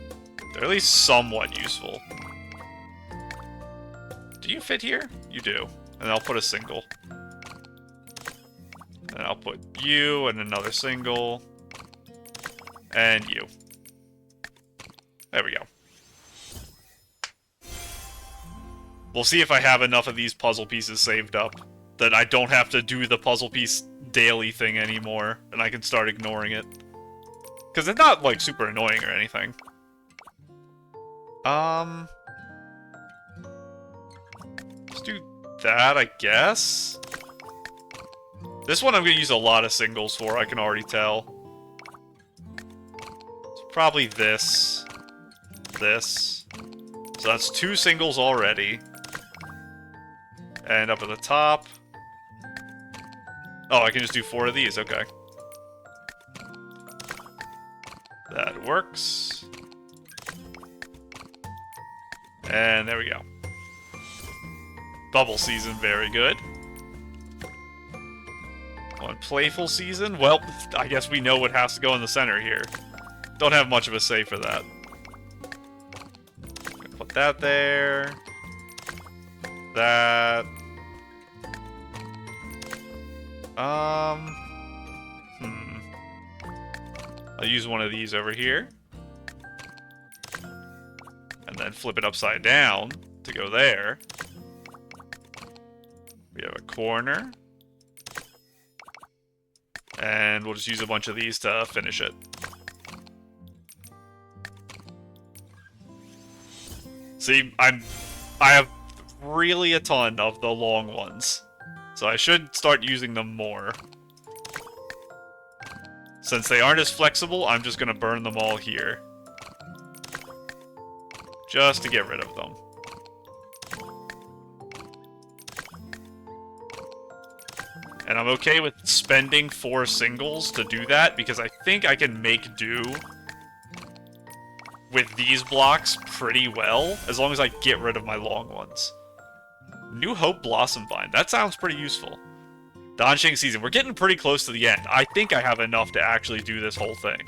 [SPEAKER 1] they're at least somewhat useful. Do you fit here? You do. And I'll put a single. And I'll put you and another single. And you. There we go. We'll see if I have enough of these puzzle pieces saved up that I don't have to do the puzzle piece daily thing anymore, and I can start ignoring it. Because it's not, like, super annoying or anything. Let's do that, I guess. This one I'm going to use a lot of singles for, I can already tell. It's probably this. This. So that's 2 singles already. And up at the top. Oh, I can just do 4 of these, okay. That works. And there we go. Bubble season, very good. On playful season, well, I guess we know what has to go in the center here. Don't have much of a say for that. Put that there. That. I'll use one of these over here. And then flip it upside down to go there. We have a corner. And we'll just use a bunch of these to finish it. See, I have really a ton of the long ones. So I should start using them more. Since they aren't as flexible, I'm just going to burn them all here. Just to get rid of them. And I'm okay with spending 4 singles to do that, because I think I can make do with these blocks pretty well, as long as I get rid of my long ones. New Hope Blossom Vine. That sounds pretty useful. Donshing Season. We're getting pretty close to the end. I think I have enough to actually do this whole thing,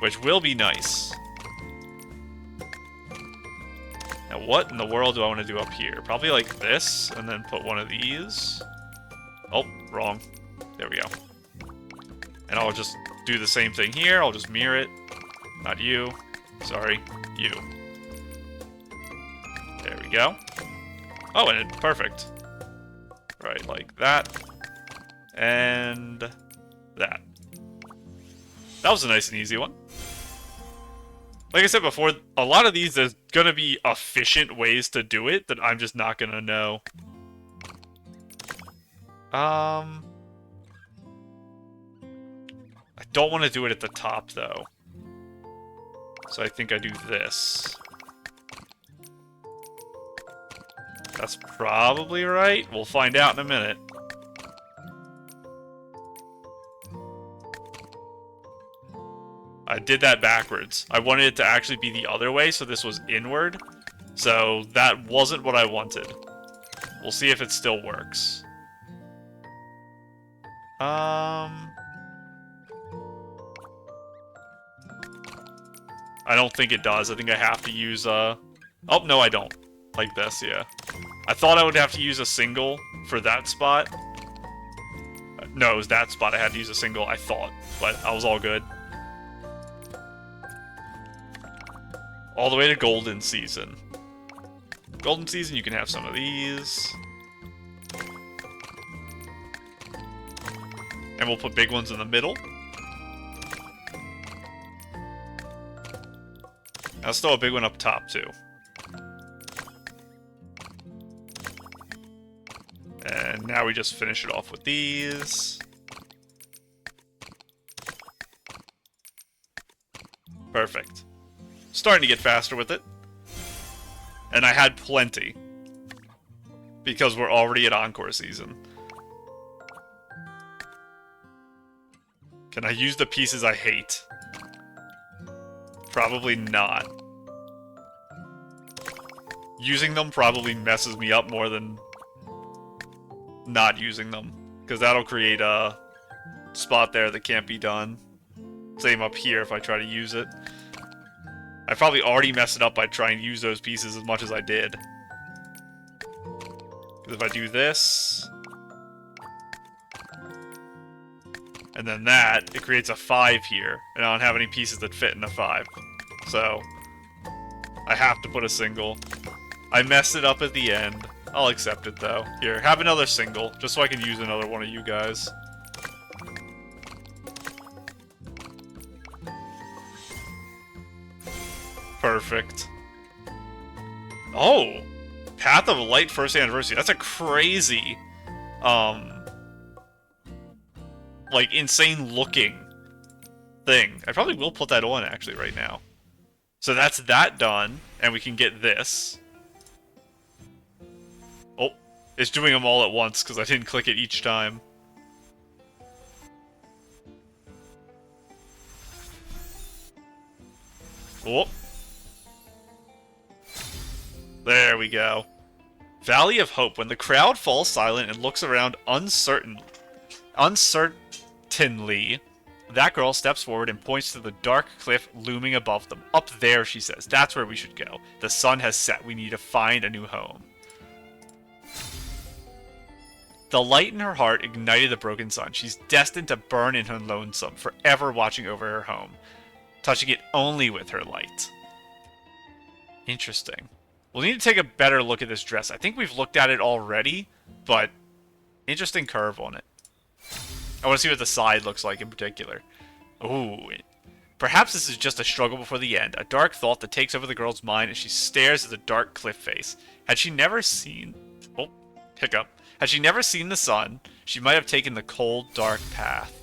[SPEAKER 1] which will be nice. Now, what in the world do I want to do up here? Probably like this, and then put one of these. Oh, wrong. There we go. And I'll just do the same thing here. I'll just mirror it. Not you. Sorry. You. There we go. Oh, and it's perfect. Right, like that. And that. That was a nice and easy one. Like I said before, a lot of these, there's going to be efficient ways to do it that I'm just not going to know. I don't want to do it at the top, though. So I think I do this. That's probably right. We'll find out in a minute. I did that backwards. I wanted it to actually be the other way, so this was inward. So that wasn't what I wanted. We'll see if it still works. I don't think it does. I think I have to use oh, no, I don't. Like this, yeah. I thought I would have to use a single for that spot. No, it was that spot I had to use a single, I thought. But I was all good. All the way to Golden Season. Golden Season, you can have some of these. And we'll put big ones in the middle. I'll throw a big one up top, too. And now we just finish it off with these. Perfect. Starting to get faster with it. And I had plenty. Because we're already at Encore Season. Can I use the pieces I hate? Probably not. Using them probably messes me up more than not using them. Because that'll create a spot there that can't be done. Same up here if I try to use it. I probably already messed it up by trying to use those pieces as much as I did. Because if I do this... and then that, it creates a 5 here. And I don't have any pieces that fit in a 5. So, I have to put a single. I messed it up at the end. I'll accept it, though. Here, have another single, just so I can use another one of you guys. Perfect. Oh! Path of Light first anniversary. That's a crazy, like, insane looking thing. I probably will put that on, actually, right now. So that's that done, and we can get this. Oh, it's doing them all at once, because I didn't click it each time. Oh. There we go. Valley of Hope. When the crowd falls silent and looks around uncertainly, that girl steps forward and points to the dark cliff looming above them. Up there, she says. That's where we should go. The sun has set. We need to find a new home. The light in her heart ignited the broken sun. She's destined to burn in her lonesome, forever watching over her home, touching it only with her light. Interesting. We'll need to take a better look at this dress. I think we've looked at it already, but interesting curve on it. I want to see what the side looks like in particular. Ooh. Perhaps this is just a struggle before the end, a dark thought that takes over the girl's mind as she stares at the dark cliff face. Had she never seen... Oh, hiccup. Had she never seen the sun, she might have taken the cold, dark path.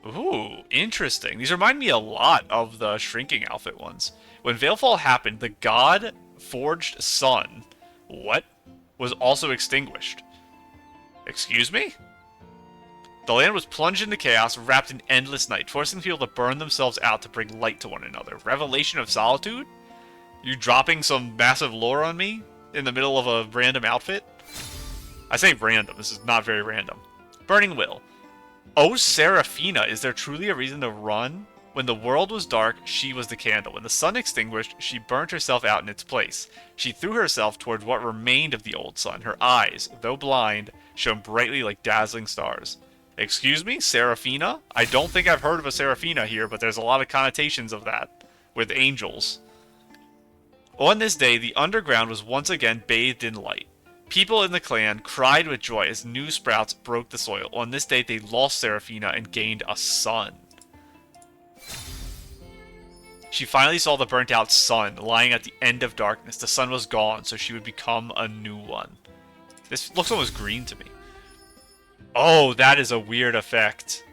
[SPEAKER 1] Ooh, interesting. These remind me a lot of the shrinking outfit ones. When Veilfall happened, the god-forged sun, what, was also extinguished. Excuse me? The land was plunged into chaos, wrapped in endless night, forcing people to burn themselves out to bring light to one another. Revelation of solitude? You dropping some massive lore on me in the middle of a random outfit? I say random. This is not very random. Burning Will. Oh, Seraphina, is there truly a reason to run? When the world was dark, she was the candle. When the sun extinguished, she burnt herself out in its place. She threw herself towards what remained of the old sun. Her eyes, though blind, shone brightly like dazzling stars. Excuse me, Seraphina? I don't think I've heard of a Seraphina here, but there's a lot of connotations of that with angels. On this day, the underground was once again bathed in light. People in the clan cried with joy as new sprouts broke the soil. On this day, they lost Seraphina and gained a son. She finally saw the burnt-out sun lying at the end of darkness. The sun was gone, so she would become a new one. This looks almost green to me. Oh, that is a weird effect.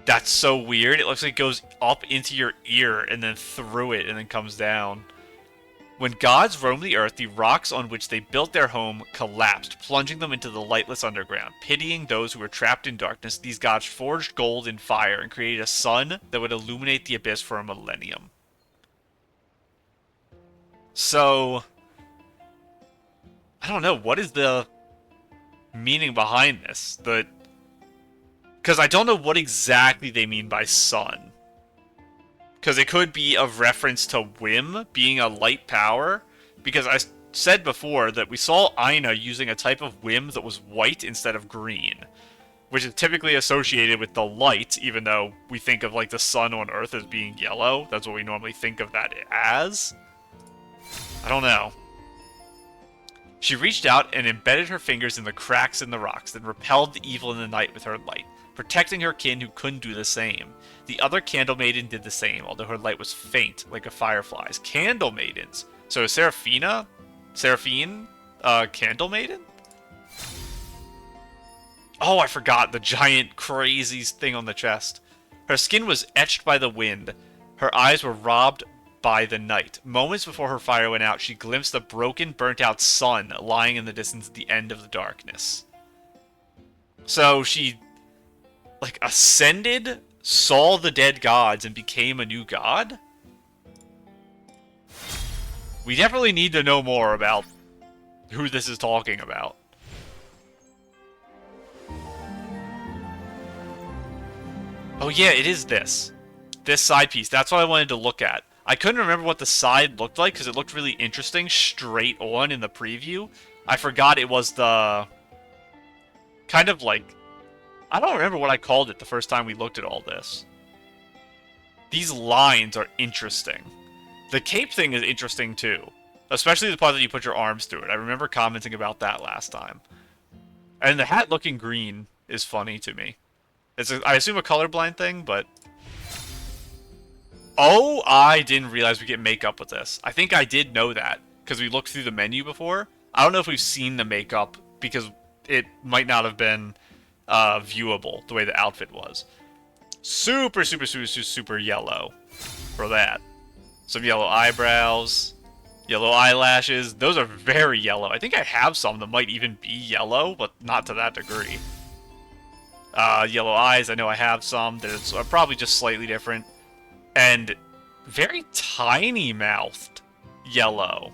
[SPEAKER 1] That's so weird. It looks like it goes up into your ear and then through it and then comes down. When gods roamed the earth, the rocks on which they built their home collapsed, plunging them into the lightless underground. Pitying those who were trapped in darkness, these gods forged gold in fire and created a sun that would illuminate the abyss for a millennium. So, I don't know, what is the meaning behind this? Because I don't know what exactly they mean by sun. Because it could be a reference to Whim being a light power. Because I said before that we saw Aina using a type of Whim that was white instead of green. Which is typically associated with the light, even though we think of like the sun on Earth as being yellow. That's what we normally think of that as. I don't know. She reached out and embedded her fingers in the cracks in the rocks, then repelled the evil in the night with her light, protecting her kin who couldn't do the same. The other Candle Maiden did the same, although her light was faint, like a firefly's. Candle Maidens? So Seraphine, Candle Maiden? Oh, I forgot the giant crazy thing on the chest. Her skin was etched by the wind. Her eyes were robbed by the night. Moments before her fire went out, she glimpsed the broken, burnt-out sun lying in the distance at the end of the darkness. So she, like, ascended, saw the dead gods, and became a new god? We definitely need to know more about who this is talking about. Oh yeah, it is this. This side piece. That's what I wanted to look at. I couldn't remember what the side looked like because it looked really interesting straight on in the preview. I forgot it was the... kind of like... I don't remember what I called it the first time we looked at all this. These lines are interesting. The cape thing is interesting too. Especially the part that you put your arms through it. I remember commenting about that last time. And the hat looking green is funny to me. It's I assume a colorblind thing, but... Oh, I didn't realize we get makeup with this. I think I did know that, because we looked through the menu before. I don't know if we've seen the makeup, because it might not have been viewable, the way the outfit was. Super, super, super, super, super yellow for that. Some yellow eyebrows, yellow eyelashes. Those are very yellow. I think I have some that might even be yellow, but not to that degree. Yellow eyes, I know I have some. There's probably just slightly different. And very tiny-mouthed yellow.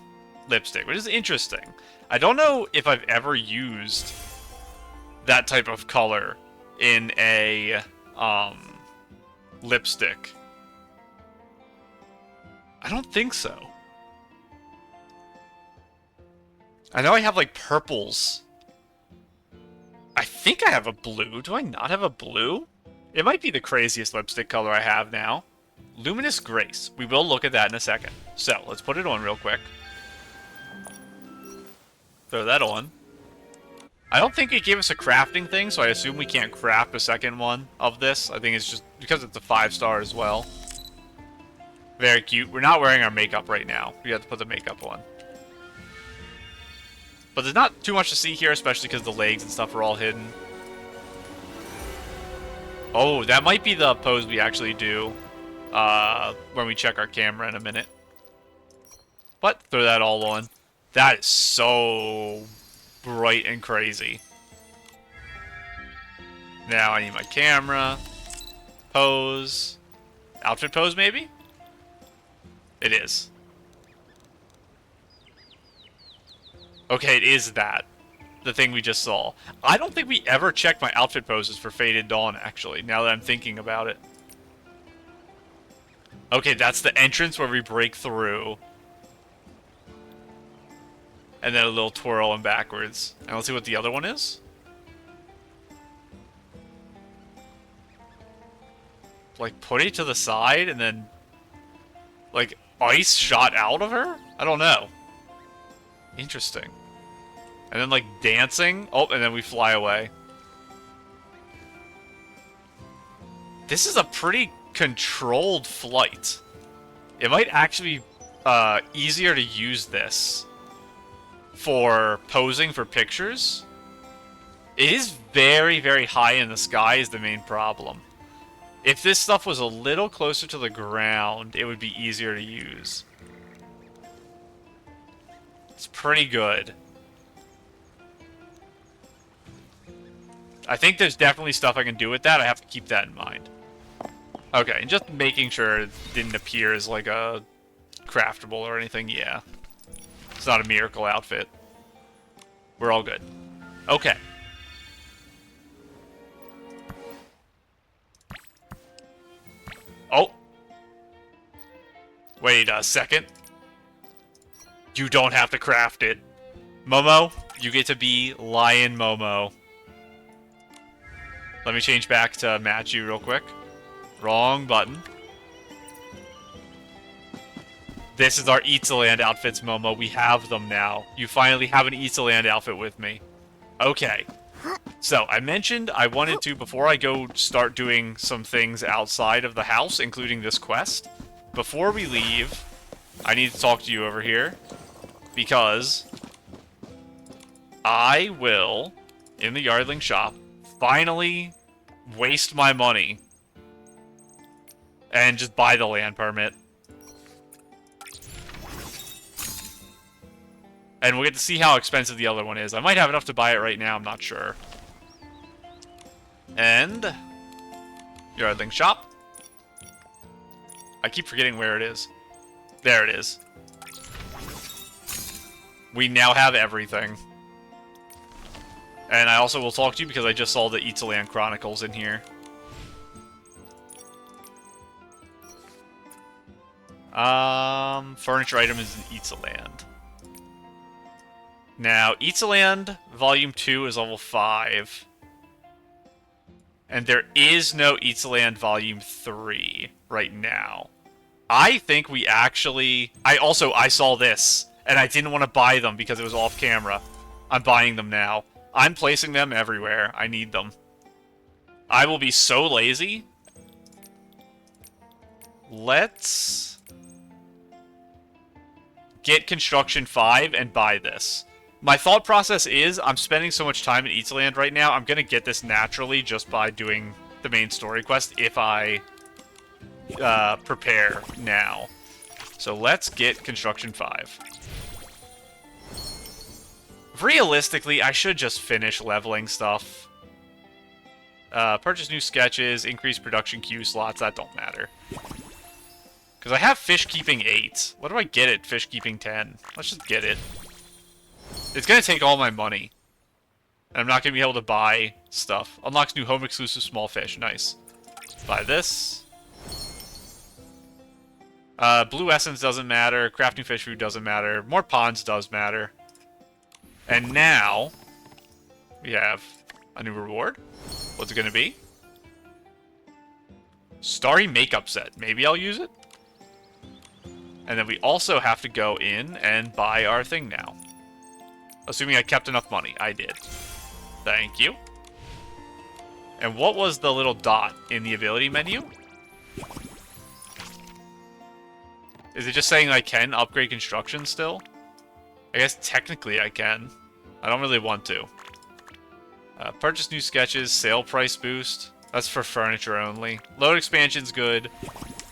[SPEAKER 1] lipstick, which is interesting. I don't know if I've ever used that type of color in a lipstick. I don't think so. I know I have like purples. I think I have a blue. Do I not have a blue? It might be the craziest lipstick color I have now. Luminous Grace. We will look at that in a second. So, let's put it on real quick. Throw that on. I don't think it gave us a crafting thing, so I assume we can't craft a second one of this. I think it's just because it's a 5-star as well. Very cute. We're not wearing our makeup right now. We have to put the makeup on. But there's not too much to see here, especially because the legs and stuff are all hidden. Oh, that might be the pose we actually do when we check our camera in a minute. But throw that all on. That is so bright and crazy. Now I need my camera. Pose. Outfit pose, maybe? It is. Okay, it is that. The thing we just saw. I don't think we ever checked my outfit poses for Faded Dawn, actually, now that I'm thinking about it. Okay, that's the entrance where we break through. And then a little twirl and backwards. And let's see what the other one is. Like, put it to the side and then... like, ice shot out of her? I don't know. Interesting. And then, like, dancing. Oh, and then we fly away. This is a pretty controlled flight. It might actually be easier to use this for posing for pictures. It is very, very high in the sky is the main problem. If this stuff was a little closer to the ground, it would be easier to use. It's pretty good. I think there's definitely stuff I can do with that. I have to keep that in mind. Okay, and just making sure it didn't appear as like a craftable or anything. Yeah. It's not a miracle outfit. We're all good. Okay. Oh. Wait a second. You don't have to craft it. Momo, you get to be Lion Momo. Let me change back to match you real quick. Wrong button. This is our Eatsaland outfits, Momo. We have them now. You finally have an Eatsaland outfit with me. Okay. So, I mentioned I wanted to, before I go start doing some things outside of the house, including this quest, before we leave, I need to talk to you over here, because I will, in the Yardling shop, finally waste my money and just buy the land permit. And we'll get to see how expensive the other one is. I might have enough to buy it right now, I'm not sure. And Yardling shop. I keep forgetting where it is. There it is. We now have everything. And I also will talk to you because I just saw the Eatsaland Chronicles in here. Furniture item is in Eatsaland. Now, Eatsaland Volume 2 is level 5. And there is no Eatsaland Volume 3 right now. I think we actually... I saw this, and I didn't want to buy them because it was off camera. I'm buying them now. I'm placing them everywhere. I need them. I will be so lazy. Let's get Construction 5 and buy this. My thought process is, I'm spending so much time in Eatsaland right now, I'm going to get this naturally just by doing the main story quest if I prepare now. So let's get Construction 5. Realistically, I should just finish leveling stuff. Purchase new sketches, increase production queue slots, that don't matter. Because I have fish keeping 8. What do I get at fish keeping 10? Let's just get it. It's going to take all my money. And I'm not going to be able to buy stuff. Unlocks new home exclusive small fish. Nice. Buy this. Blue essence doesn't matter. Crafting fish food doesn't matter. More ponds does matter. And now, we have a new reward. What's it going to be? Starry makeup set. Maybe I'll use it. And then we also have to go in and buy our thing now. Assuming I kept enough money. I did. Thank you. And what was the little dot in the ability menu? Is it just saying I can upgrade construction still? I guess technically I can. I don't really want to. Purchase new sketches, sale price boost. That's for furniture only. Load expansion's good.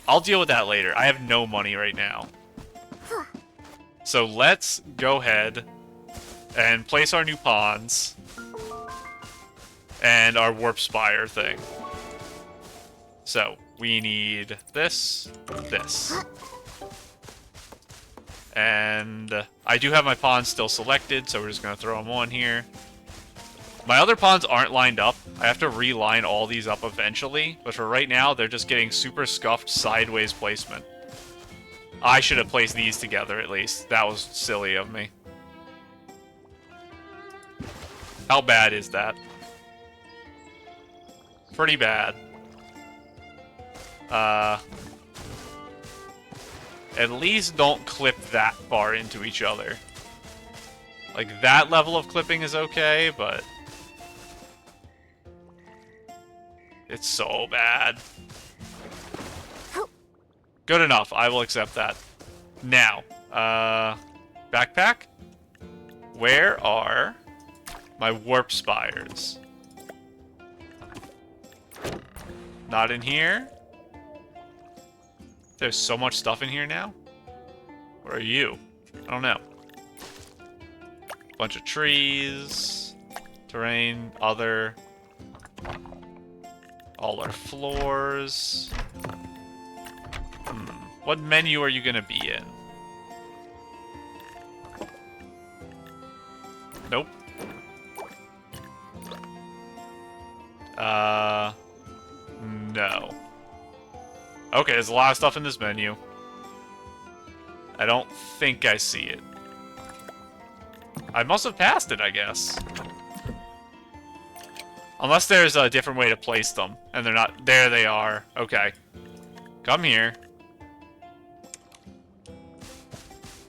[SPEAKER 1] I'll deal with that later. I have no money right now. So let's go ahead and place our new ponds and our warp spire thing. So we need this, this. And I do have my ponds still selected, so we're just going to throw them on here. My other ponds aren't lined up. I have to reline all these up eventually, but for right now, they're just getting super scuffed sideways placement. I should have placed these together at least. That was silly of me. How bad is that? Pretty bad. At least don't clip that far into each other. Like, that level of clipping is okay, but it's so bad. Good enough. I will accept that. Now, backpack? Where are my warp spires? Not in here? There's so much stuff in here now? Where are you? I don't know. Bunch of trees. Terrain, other. All our floors. What menu are you gonna be in? Nope. No. Okay, there's a lot of stuff in this menu. I don't think I see it. I must have passed it, I guess. Unless there's a different way to place them, and they're not... There they are. Okay. Come here.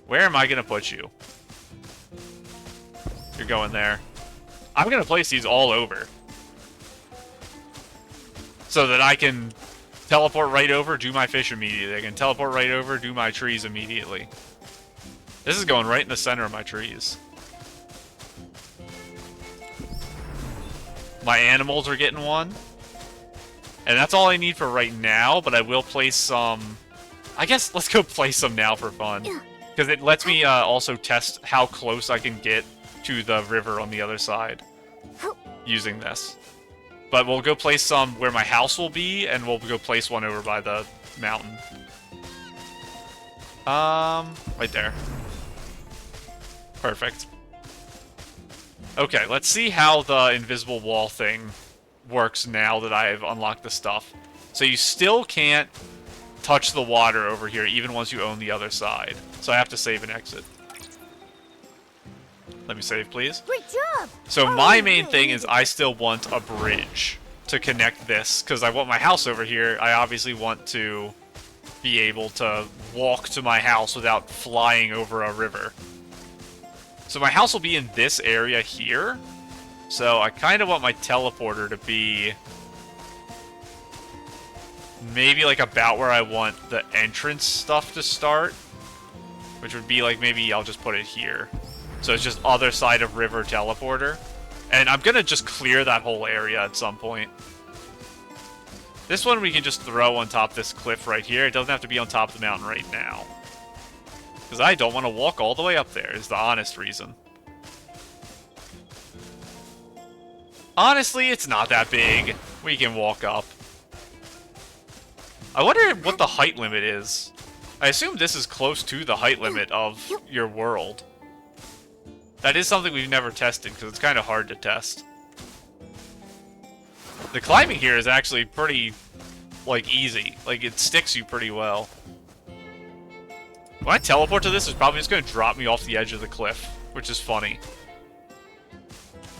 [SPEAKER 1] Where am I gonna put you? You're going there. I'm gonna place these all over. So that I can teleport right over, do my fish immediately. I can teleport right over, do my trees immediately. This is going right in the center of my trees. My animals are getting one. And that's all I need for right now, but I will place some... I guess let's go place some now for fun. Because it lets me also test how close I can get to the river on the other side using this. But we'll go place some where my house will be, and we'll go place one over by the mountain. Right there. Perfect. Okay, let's see how the invisible wall thing works now that I've unlocked the stuff. So you still can't touch the water over here, even once you own the other side. So I have to save and exit. Let me save, please.
[SPEAKER 5] Great job!
[SPEAKER 1] So my main thing is I still want a bridge to connect this, because I want my house over here. I obviously want to be able to walk to my house without flying over a river. So my house will be in this area here. So I kind of want my teleporter to be maybe like about where I want the entrance stuff to start. Which would be like, maybe I'll just put it here. So it's just other side of river teleporter. And I'm gonna just clear that whole area at some point. This one we can just throw on top of this cliff right here. It doesn't have to be on top of the mountain right now. Because I don't want to walk all the way up there, is the honest reason. Honestly, it's not that big. We can walk up. I wonder what the height limit is I assume this is close to the height limit of your world. That is something we've never tested, because it's kind of hard to test. The climbing here is actually pretty, like, easy. Like, it sticks you pretty well. When I teleport to this, it's probably just going to drop me off the edge of the cliff, which is funny.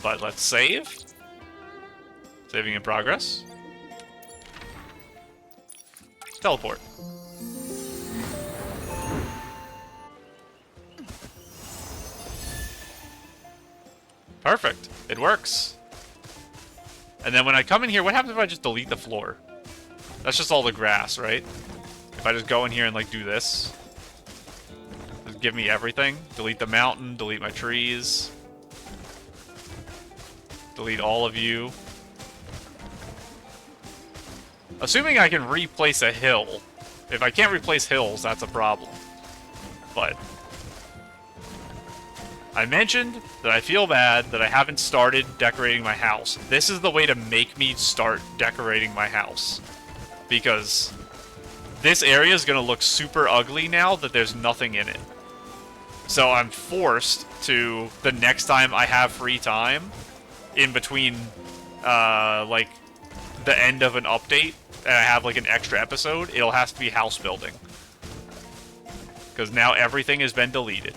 [SPEAKER 1] But let's save. Saving in progress. Teleport. Perfect. It works. And then when I come in here, what happens if I just delete the floor? That's just all the grass, right? If I just go in here and, like, do this. Just give me everything. Delete the mountain, delete my trees. Delete all of you. Assuming I can replace a hill. If I can't replace hills, that's a problem. But I mentioned that I feel bad that I haven't started decorating my house. This is the way to make me start decorating my house. Because this area is going to look super ugly now that there's nothing in it. So I'm forced to, the next time I have free time, in between, like, the end of an update, and I have, like, an extra episode, it'll have to be house building. Because now everything has been deleted.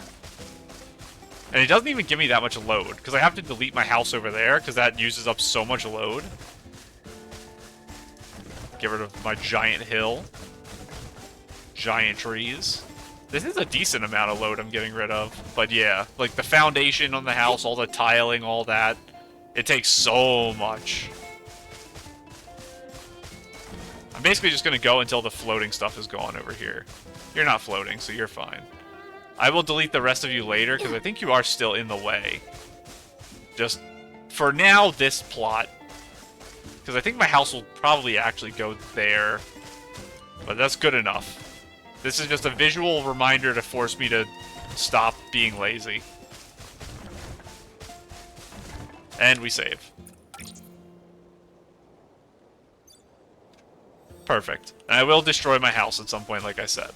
[SPEAKER 1] And it doesn't even give me that much load, because I have to delete my house over there, because that uses up so much load. Get rid of my giant hill. Giant trees. This is a decent amount of load I'm getting rid of. But yeah, like the foundation on the house, all the tiling, all that. It takes so much. I'm basically just going to go until the floating stuff is gone over here. You're not floating, so you're fine. I will delete the rest of you later, because I think you are still in the way. Just, for now, this plot. Because I think my house will probably actually go there. But that's good enough. This is just a visual reminder to force me to stop being lazy. And we save. Perfect. And I will destroy my house at some point, like I said.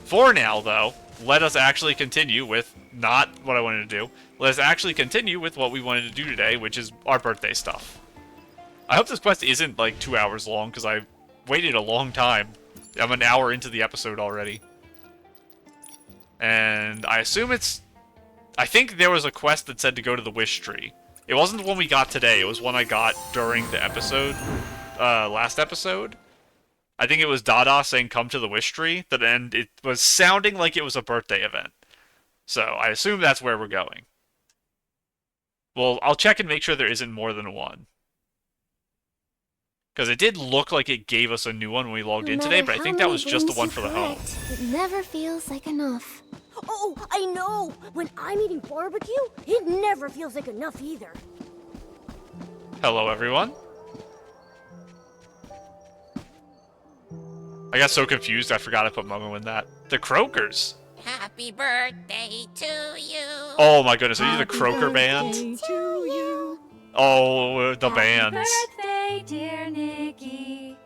[SPEAKER 1] For now, though, let us actually continue with not what I wanted to do. Let us actually continue with what we wanted to do today, which is our birthday stuff. I hope this quest isn't, like, 2 hours long, because I waited a long time. I'm an hour into the episode already. And I assume it's... I think there was a quest that said to go to the wish tree. It wasn't the one we got today. It was one I got during the episode, last episode. I think it was Dada saying come to the wish tree, and it was sounding like it was a birthday event. So I assume that's where we're going. Well, I'll check and make sure there isn't more than one. Because it did look like it gave us a new one when we logged in today, but I think that was just the one for the home.
[SPEAKER 2] It never feels like enough.
[SPEAKER 5] Oh, I know! When I'm eating barbecue, it never feels like enough either.
[SPEAKER 1] Hello, everyone. I got so confused, I forgot I put Momo in that. The Croakers.
[SPEAKER 7] Happy birthday to you.
[SPEAKER 1] Oh my goodness, are you the Croaker band?
[SPEAKER 7] To you.
[SPEAKER 1] Oh, the bands.
[SPEAKER 6] Happy birthday, dear Nikki.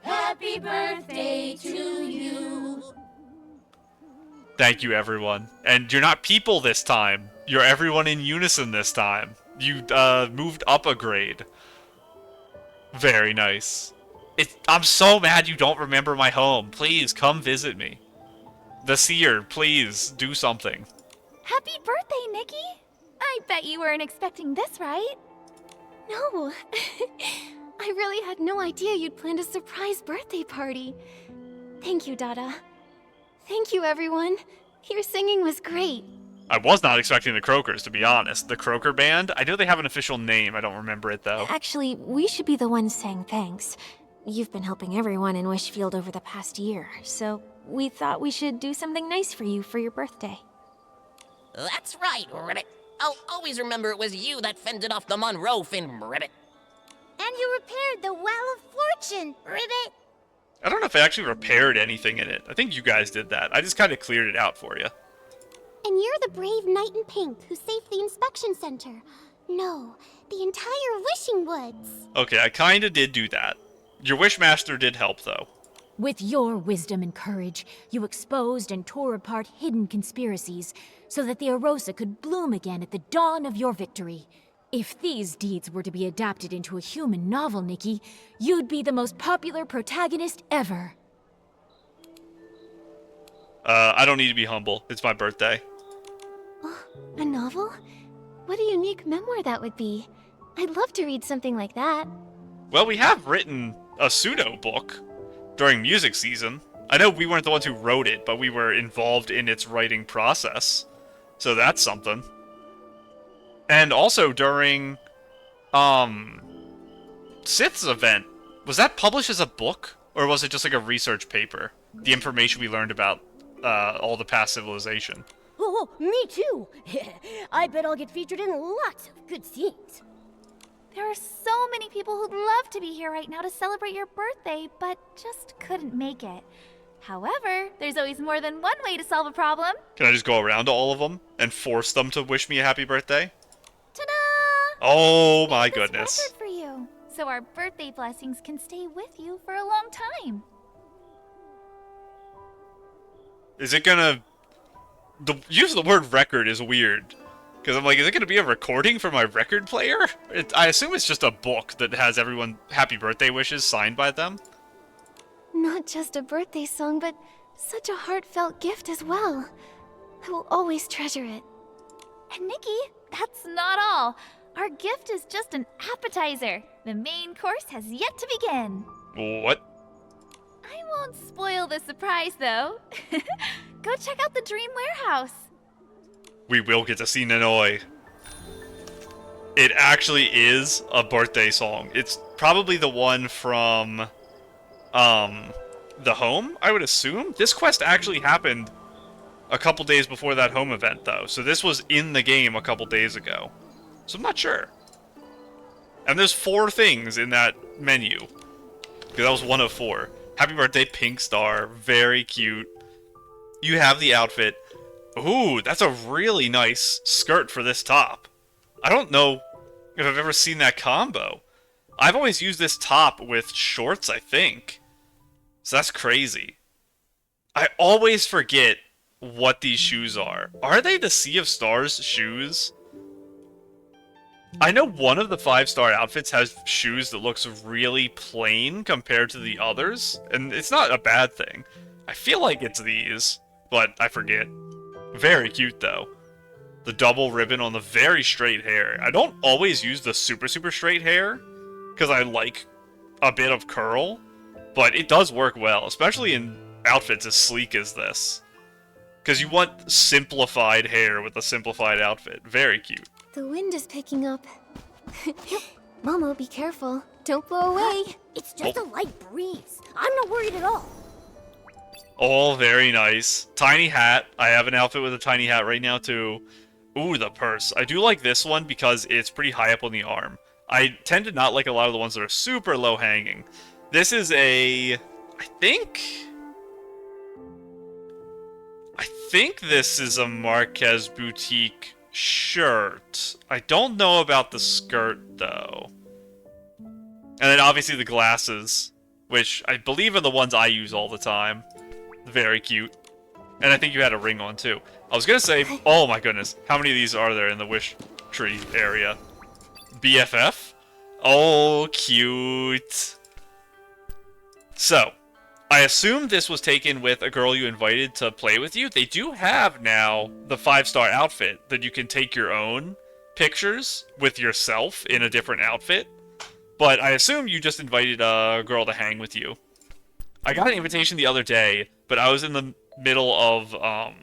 [SPEAKER 7] Happy birthday to you.
[SPEAKER 1] Thank you, everyone. And you're not people this time. You're everyone in unison this time. You, moved up a grade. Very nice. I'm so mad you don't remember my home. Please, come visit me. The Seer, please, do something.
[SPEAKER 2] Happy birthday, Nikki! I bet you weren't expecting this, right? No. I really had no idea you'd planned a surprise birthday party. Thank you, Dada. Thank you, everyone. Your singing was great.
[SPEAKER 1] I was not expecting the Croakers, to be honest. The Croaker Band? I know they have an official name. I don't remember it, though.
[SPEAKER 4] Actually, we should be the ones saying thanks. You've been helping everyone in Wishfield over the past year, so we thought we should do something nice for you for your birthday.
[SPEAKER 7] That's right, Ribbit. I'll always remember it was you that fended off the Monroe Fin, Ribbit.
[SPEAKER 2] And you repaired the Well of Fortune, Ribbit.
[SPEAKER 1] I don't know if I actually repaired anything in it. I think you guys did that. I just kind of cleared it out for you.
[SPEAKER 2] And you're the brave knight in pink who saved the inspection center. No, the entire Wishing Woods.
[SPEAKER 1] Okay, I kind of did do that. Your Wishmaster did help, though.
[SPEAKER 8] With your wisdom and courage, you exposed and tore apart hidden conspiracies so that the Arosa could bloom again at the dawn of your victory. If these deeds were to be adapted into a human novel, Nikki, you'd be the most popular protagonist ever.
[SPEAKER 1] I don't need to be humble. It's my birthday.
[SPEAKER 4] A novel? What a unique memoir that would be. I'd love to read something like that.
[SPEAKER 1] Well, we have written a pseudo book during music season. I know we weren't the ones who wrote it, but we were involved in its writing process. So that's something. And also during Sith's event, was that published as a book? Or was it just like a research paper? The information we learned about all the past civilization.
[SPEAKER 5] Oh, me too. I bet I'll get featured in lots of good scenes.
[SPEAKER 9] There are so many people who'd love to be here right now to celebrate your birthday, but just couldn't make it. However, there's always more than one way to solve a problem.
[SPEAKER 1] Can I just go around to all of them and force them to wish me a happy birthday?
[SPEAKER 9] Ta-da!
[SPEAKER 1] Oh my
[SPEAKER 9] This
[SPEAKER 1] goodness.
[SPEAKER 9] record for you, so our birthday blessings can stay with you for a long time.
[SPEAKER 1] Is it gonna... The use of the word record is weird. Because I'm like, is it gonna be a recording for my record player? I assume it's just a book that has everyone happy birthday wishes signed by them.
[SPEAKER 4] Not just a birthday song, but such a heartfelt gift as well. I will always treasure it.
[SPEAKER 9] And Nikki, that's not all. Our gift is just an appetizer. The main course has yet to begin.
[SPEAKER 1] What?
[SPEAKER 9] I won't spoil the surprise, though. Go check out the Dream Warehouse.
[SPEAKER 1] We will get to see Nanoi. It actually is a birthday song. It's probably the one from, the home, I would assume? This quest actually happened a couple days before that home event, though. So this was in the game a couple days ago. So I'm not sure. And there's 4 things in that menu. Because that was one of 4. Happy birthday, Pink Star. Very cute. You have the outfit. Ooh, that's a really nice skirt for this top. I don't know if I've ever seen that combo. I've always used this top with shorts, I think. So that's crazy. I always forget what these shoes are. Are they the Sea of Stars shoes? I know one of the 5-star outfits has shoes that looks really plain compared to the others, and it's not a bad thing. I feel like it's these, but I forget. Very cute, though. The double ribbon on the very straight hair. I don't always use the super straight hair, because I like a bit of curl, but it does work well, especially in outfits as sleek as this. Because you want simplified hair with a simplified outfit. Very cute.
[SPEAKER 4] The wind is picking up. Momo, be careful. Don't blow away.
[SPEAKER 5] It's just a light breeze. I'm not worried at all.
[SPEAKER 1] All very nice. Tiny hat. I have an outfit with a tiny hat right now, too. Ooh, the purse. I do like this one because it's pretty high up on the arm. I tend to not like a lot of the ones that are super low hanging. This is a... I think this is a Marquez Boutique shirt. I don't know about the skirt, though. And then obviously the glasses, which I believe are the ones I use all the time. Very cute. And I think you had a ring on, too. I was gonna say, oh my goodness, how many of these are there in the Wish Tree area? BFF? Oh, cute. So, I assume this was taken with a girl you invited to play with you. They do have now the 5-star outfit that you can take your own pictures with yourself in a different outfit. But I assume you just invited a girl to hang with you. I got an invitation the other day, but I was in the middle of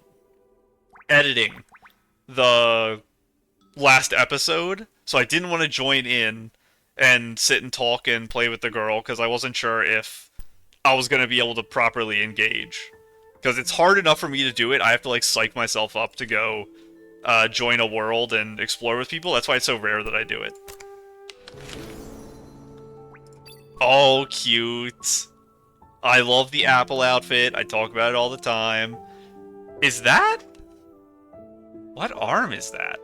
[SPEAKER 1] editing the last episode, so I didn't want to join in and sit and talk and play with the girl because I wasn't sure if I was going to be able to properly engage. Because it's hard enough for me to do it, I have to like psych myself up to go join a world and explore with people. That's why it's so rare that I do it. Oh, cute. I love the Apple outfit. I talk about it all the time. Is that? What arm is that?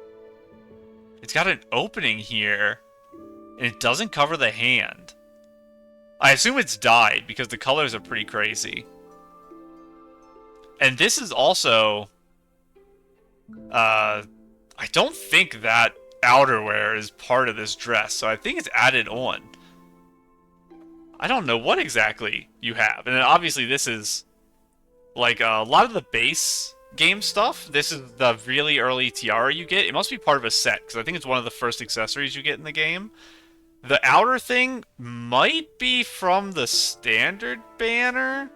[SPEAKER 1] It's got an opening here, and it doesn't cover the hand. I assume it's dyed, because the colors are pretty crazy. And this is also... I don't think that outerwear is part of this dress, so I think it's added on. I don't know what exactly you have. And then obviously this is... like, a lot of the base game stuff. This is the really early tiara you get. It must be part of a set, because I think it's one of the first accessories you get in the game. The outer thing might be from the standard banner.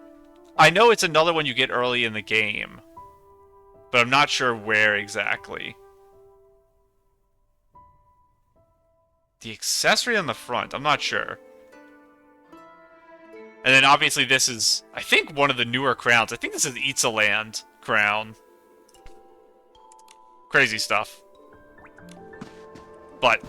[SPEAKER 1] I know it's another one you get early in the game, but I'm not sure where exactly. The accessory on the front, I'm not sure. And then obviously this is, I think, one of the newer crowns. I think this is the Itzaland crown. Crazy stuff. But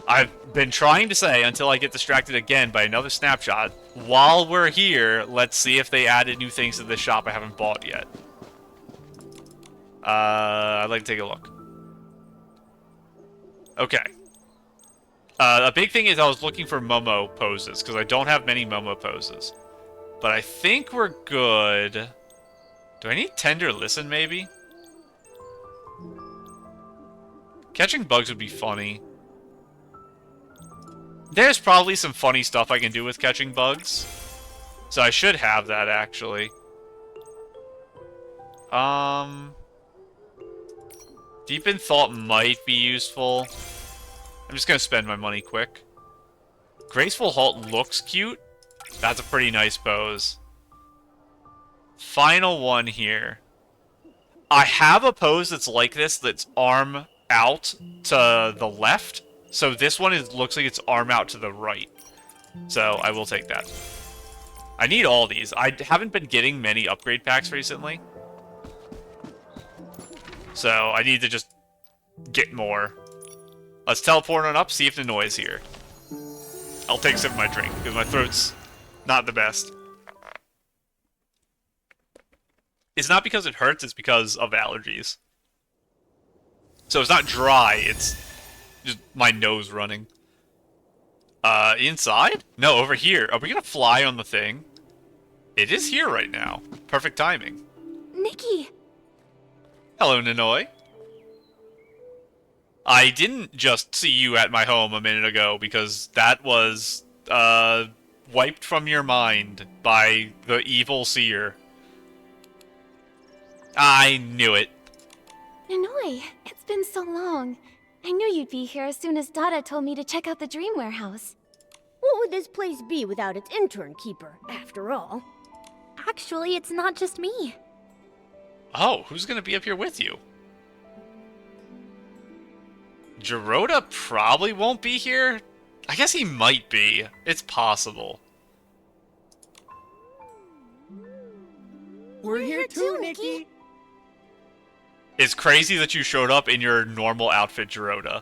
[SPEAKER 1] I've been trying to say, until I get distracted again by another snapshot, while we're here, let's see if they added new things to this shop I haven't bought yet. I'd like to take a look. Okay. A big thing is I was looking for Momo poses, because I don't have many Momo poses. But I think we're good. Do I need Tender Listen, maybe? Catching bugs would be funny. There's probably some funny stuff I can do with catching bugs. So I should have that, actually. Deep in Thought might be useful. I'm just gonna spend my money quick. Graceful Halt looks cute. That's a pretty nice pose. Final one here. I have a pose that's like this, that's arm out to the left. So this one looks like it's arm out to the right. So I will take that. I need all these. I haven't been getting many upgrade packs recently. So I need to just get more. Let's teleport on up, see if the noise here. I'll take a sip of my drink, because my throat's not the best. It's not because it hurts, it's because of allergies. So it's not dry, it's just my nose running. Inside? No, over here. Are we gonna fly on the thing? It is here right now. Perfect timing.
[SPEAKER 4] Nikki!
[SPEAKER 1] Hello, Nanoi. I didn't just see you at my home a minute ago, because that was, wiped from your mind by the evil Seer. I knew it.
[SPEAKER 4] Nanoi, it's been so long. I knew you'd be here as soon as Dada told me to check out the Dream Warehouse.
[SPEAKER 5] What would this place be without its intern keeper, after all?
[SPEAKER 8] Actually, it's not just me.
[SPEAKER 1] Oh, who's gonna be up here with you? Gerota probably won't be here? I guess he might be. It's possible.
[SPEAKER 10] We're here too, Nikki!
[SPEAKER 1] It's crazy that you showed up in your normal outfit, Gerota.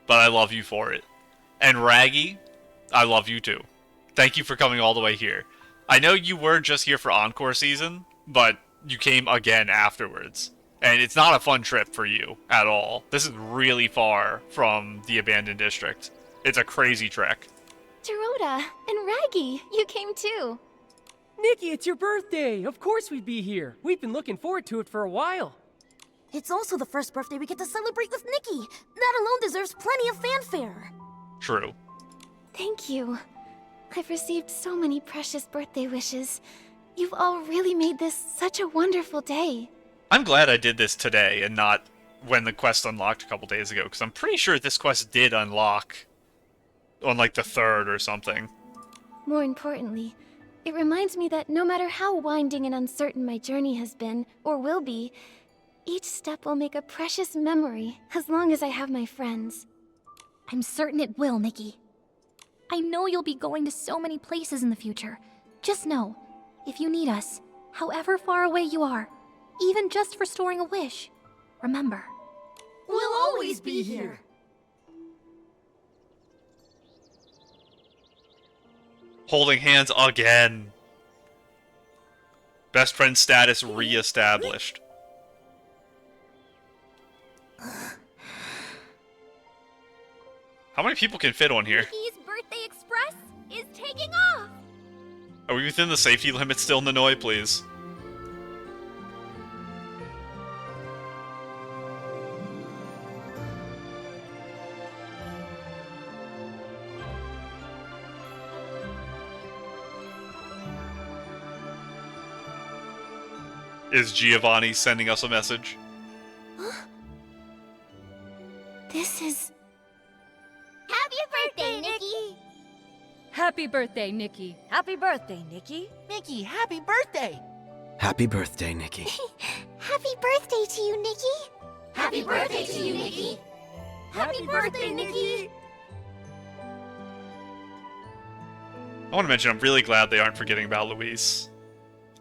[SPEAKER 1] But I love you for it. And Raggy, I love you too. Thank you for coming all the way here. I know you were just here for Encore season, but you came again afterwards. And it's not a fun trip for you at all. This is really far from the abandoned district. It's a crazy trek.
[SPEAKER 4] Gerota and Raggy, you came too.
[SPEAKER 10] Nikki, it's your birthday! Of course we'd be here. We've been looking forward to it for a while.
[SPEAKER 5] It's also the first birthday we get to celebrate with Nikki. That alone deserves plenty of fanfare.
[SPEAKER 1] True.
[SPEAKER 4] Thank you. I've received so many precious birthday wishes. You've all really made this such a wonderful day.
[SPEAKER 1] I'm glad I did this today and not when the quest unlocked a couple days ago, because I'm pretty sure this quest did unlock on like the 3rd or something.
[SPEAKER 4] More importantly, it reminds me that no matter how winding and uncertain my journey has been, or will be, each step will make a precious memory as long as I have my friends.
[SPEAKER 8] I'm certain it will, Nikki. I know you'll be going to so many places in the future. Just know, if you need us, however far away you are, even just for storing a wish, remember,
[SPEAKER 5] We'll always be here.
[SPEAKER 1] Holding hands again. Best friend status re-established. How many people can fit on here?
[SPEAKER 2] Nikki's Birthday Express is taking off!
[SPEAKER 1] Are we within the safety limit still, Nanoi, please? Is Giovanni sending us a message?
[SPEAKER 4] This is...
[SPEAKER 2] Happy birthday, Nikki!
[SPEAKER 11] Happy birthday, Nikki.
[SPEAKER 5] Happy birthday, Nikki.
[SPEAKER 7] Nikki, happy birthday!
[SPEAKER 3] Happy birthday, Nikki.
[SPEAKER 2] Happy birthday to you, Nikki!
[SPEAKER 7] Happy birthday to you, Nikki!
[SPEAKER 2] Happy birthday, Nikki!
[SPEAKER 1] I want to mention I'm really glad they aren't forgetting about Louise.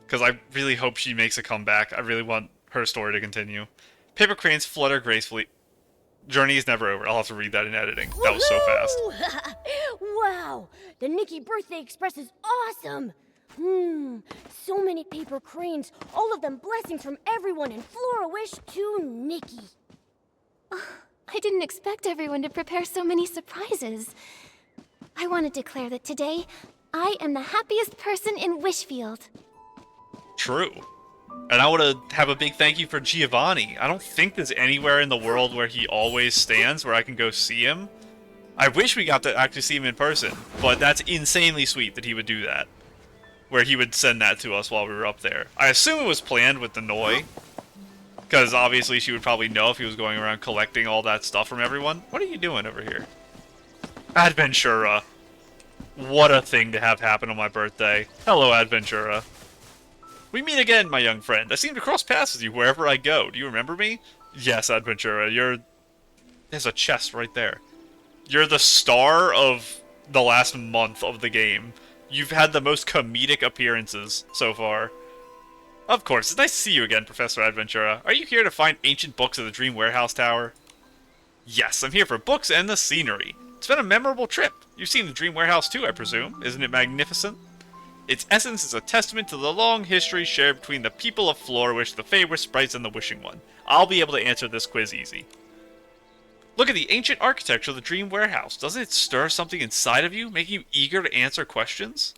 [SPEAKER 1] Because I really hope she makes a comeback. I really want her story to continue. Paper cranes flutter gracefully. Journey is never over. I'll have to read that in editing. That was so fast.
[SPEAKER 5] Wow! The Nikki Birthday Express is awesome! So many paper cranes, all of them blessings from everyone, and Flora Wish to Nikki.
[SPEAKER 4] I didn't expect everyone to prepare so many surprises. I want to declare that today, I am the happiest person in Wishfield.
[SPEAKER 1] True. And I want to have a big thank you for Giovanni. I don't think there's anywhere in the world where he always stands where I can go see him. I wish we got to actually see him in person, but that's insanely sweet that he would do that. Where he would send that to us while we were up there. I assume it was planned with the Noi, because obviously she would probably know if he was going around collecting all that stuff from everyone. What are you doing over here? Adventura. What a thing to have happen on my birthday. Hello, Adventura. We meet again, my young friend. I seem to cross paths with you wherever I go. Do you remember me? Yes, Adventura. There's a chest right there. You're the star of the last month of the game. You've had the most comedic appearances so far. Of course, it's nice to see you again, Professor Adventura. Are you here to find ancient books of the Dream Warehouse Tower? Yes, I'm here for books and the scenery. It's been a memorable trip. You've seen the Dream Warehouse too, I presume. Isn't it magnificent? Its essence is a testament to the long history shared between the people of Flourish, the Feywish Sprites, and the Wishing One. I'll be able to answer this quiz easy. Look at the ancient architecture of the Dream Warehouse. Doesn't it stir something inside of you, making you eager to answer questions?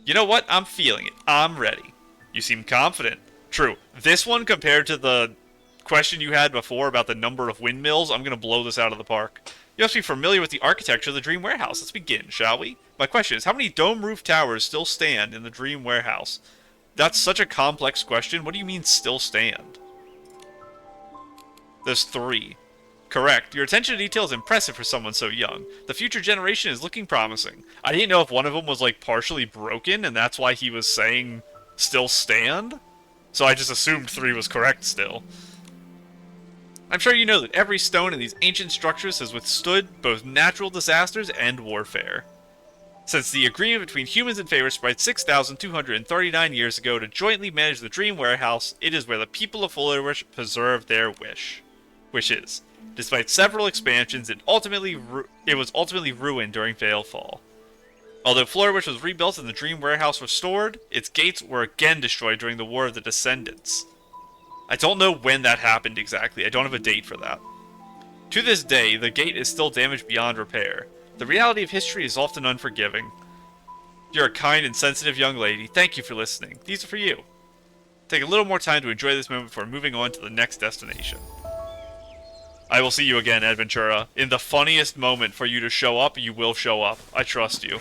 [SPEAKER 1] You know what? I'm feeling it. I'm ready. You seem confident. True. This one, compared to the question you had before about the number of windmills, I'm going to blow this out of the park. You must be familiar with the architecture of the Dream Warehouse. Let's begin, shall we? My question is, how many dome roof towers still stand in the Dream Warehouse? That's such a complex question. What do you mean, still stand? There's 3. Correct. Your attention to detail is impressive for someone so young. The future generation is looking promising. I didn't know if one of them was, like, partially broken, and that's why he was saying still stand? So I just assumed 3 was correct still. I'm sure you know that every stone in these ancient structures has withstood both natural disasters and warfare. Since the agreement between humans and Feywish Sprites 6,239 years ago to jointly manage the Dream Warehouse, it is where the people of Flourish preserve their wishes. Despite several expansions, it was ultimately ruined during Veilfall. Although Flourish was rebuilt and the Dream Warehouse restored, its gates were again destroyed during the War of the Descendants. I don't know when that happened exactly. I don't have a date for that. To this day, the gate is still damaged beyond repair. The reality of history is often unforgiving. You're a kind and sensitive young lady. Thank you for listening. These are for you. Take a little more time to enjoy this moment before moving on to the next destination. I will see you again, Adventura. In the funniest moment for you to show up, you will show up. I trust you.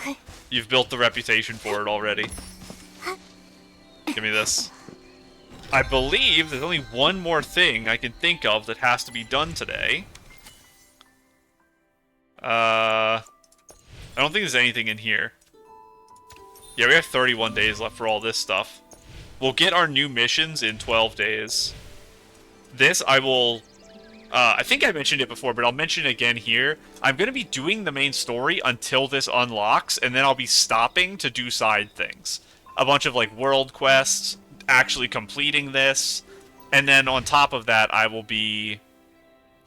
[SPEAKER 1] You've built the reputation for it already. Give me this. I believe there's only one more thing I can think of that has to be done today. I don't think there's anything in here. Yeah, we have 31 days left for all this stuff. We'll get our new missions in 12 days. This, I will... I think I mentioned it before, but I'll mention it again here. I'm going to be doing the main story until this unlocks, and then I'll be stopping to do side things. A bunch of, like, world quests, actually completing this, and then on top of that, I will be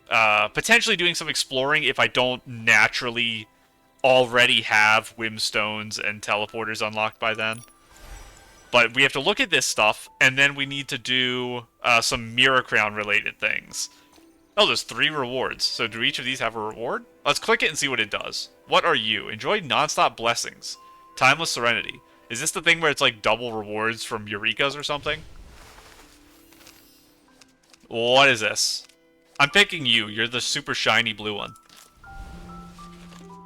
[SPEAKER 1] potentially doing some exploring if I don't naturally already have Whimstones and Teleporters unlocked by then. But we have to look at this stuff, and then we need to do some Mirror Crown related things. Oh, there's 3 rewards. So do each of these have a reward? Let's click it and see what it does. What are you? Enjoy non-stop blessings. Timeless serenity. Is this the thing where it's like double rewards from Eureka's or something? What is this? I'm picking you. You're the super shiny blue one.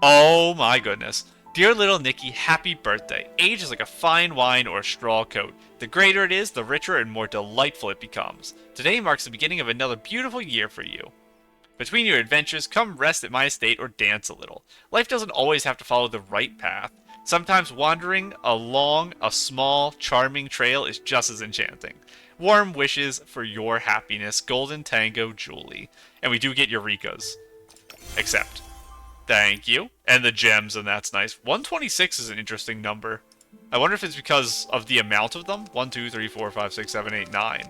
[SPEAKER 1] Oh my goodness. Dear little Nikki, happy birthday. Age is like a fine wine or a straw coat. The greater it is, the richer and more delightful it becomes. Today marks the beginning of another beautiful year for you. Between your adventures, come rest at my estate or dance a little. Life doesn't always have to follow the right path. Sometimes wandering along a small, charming trail is just as enchanting. Warm wishes for your happiness, Golden Tango Julie. And we do get Eureka's. Accept. Thank you. And the gems, and that's nice. 126 is an interesting number. I wonder if it's because of the amount of them. 1, 2, 3, 4, 5, 6, 7, 8, 9.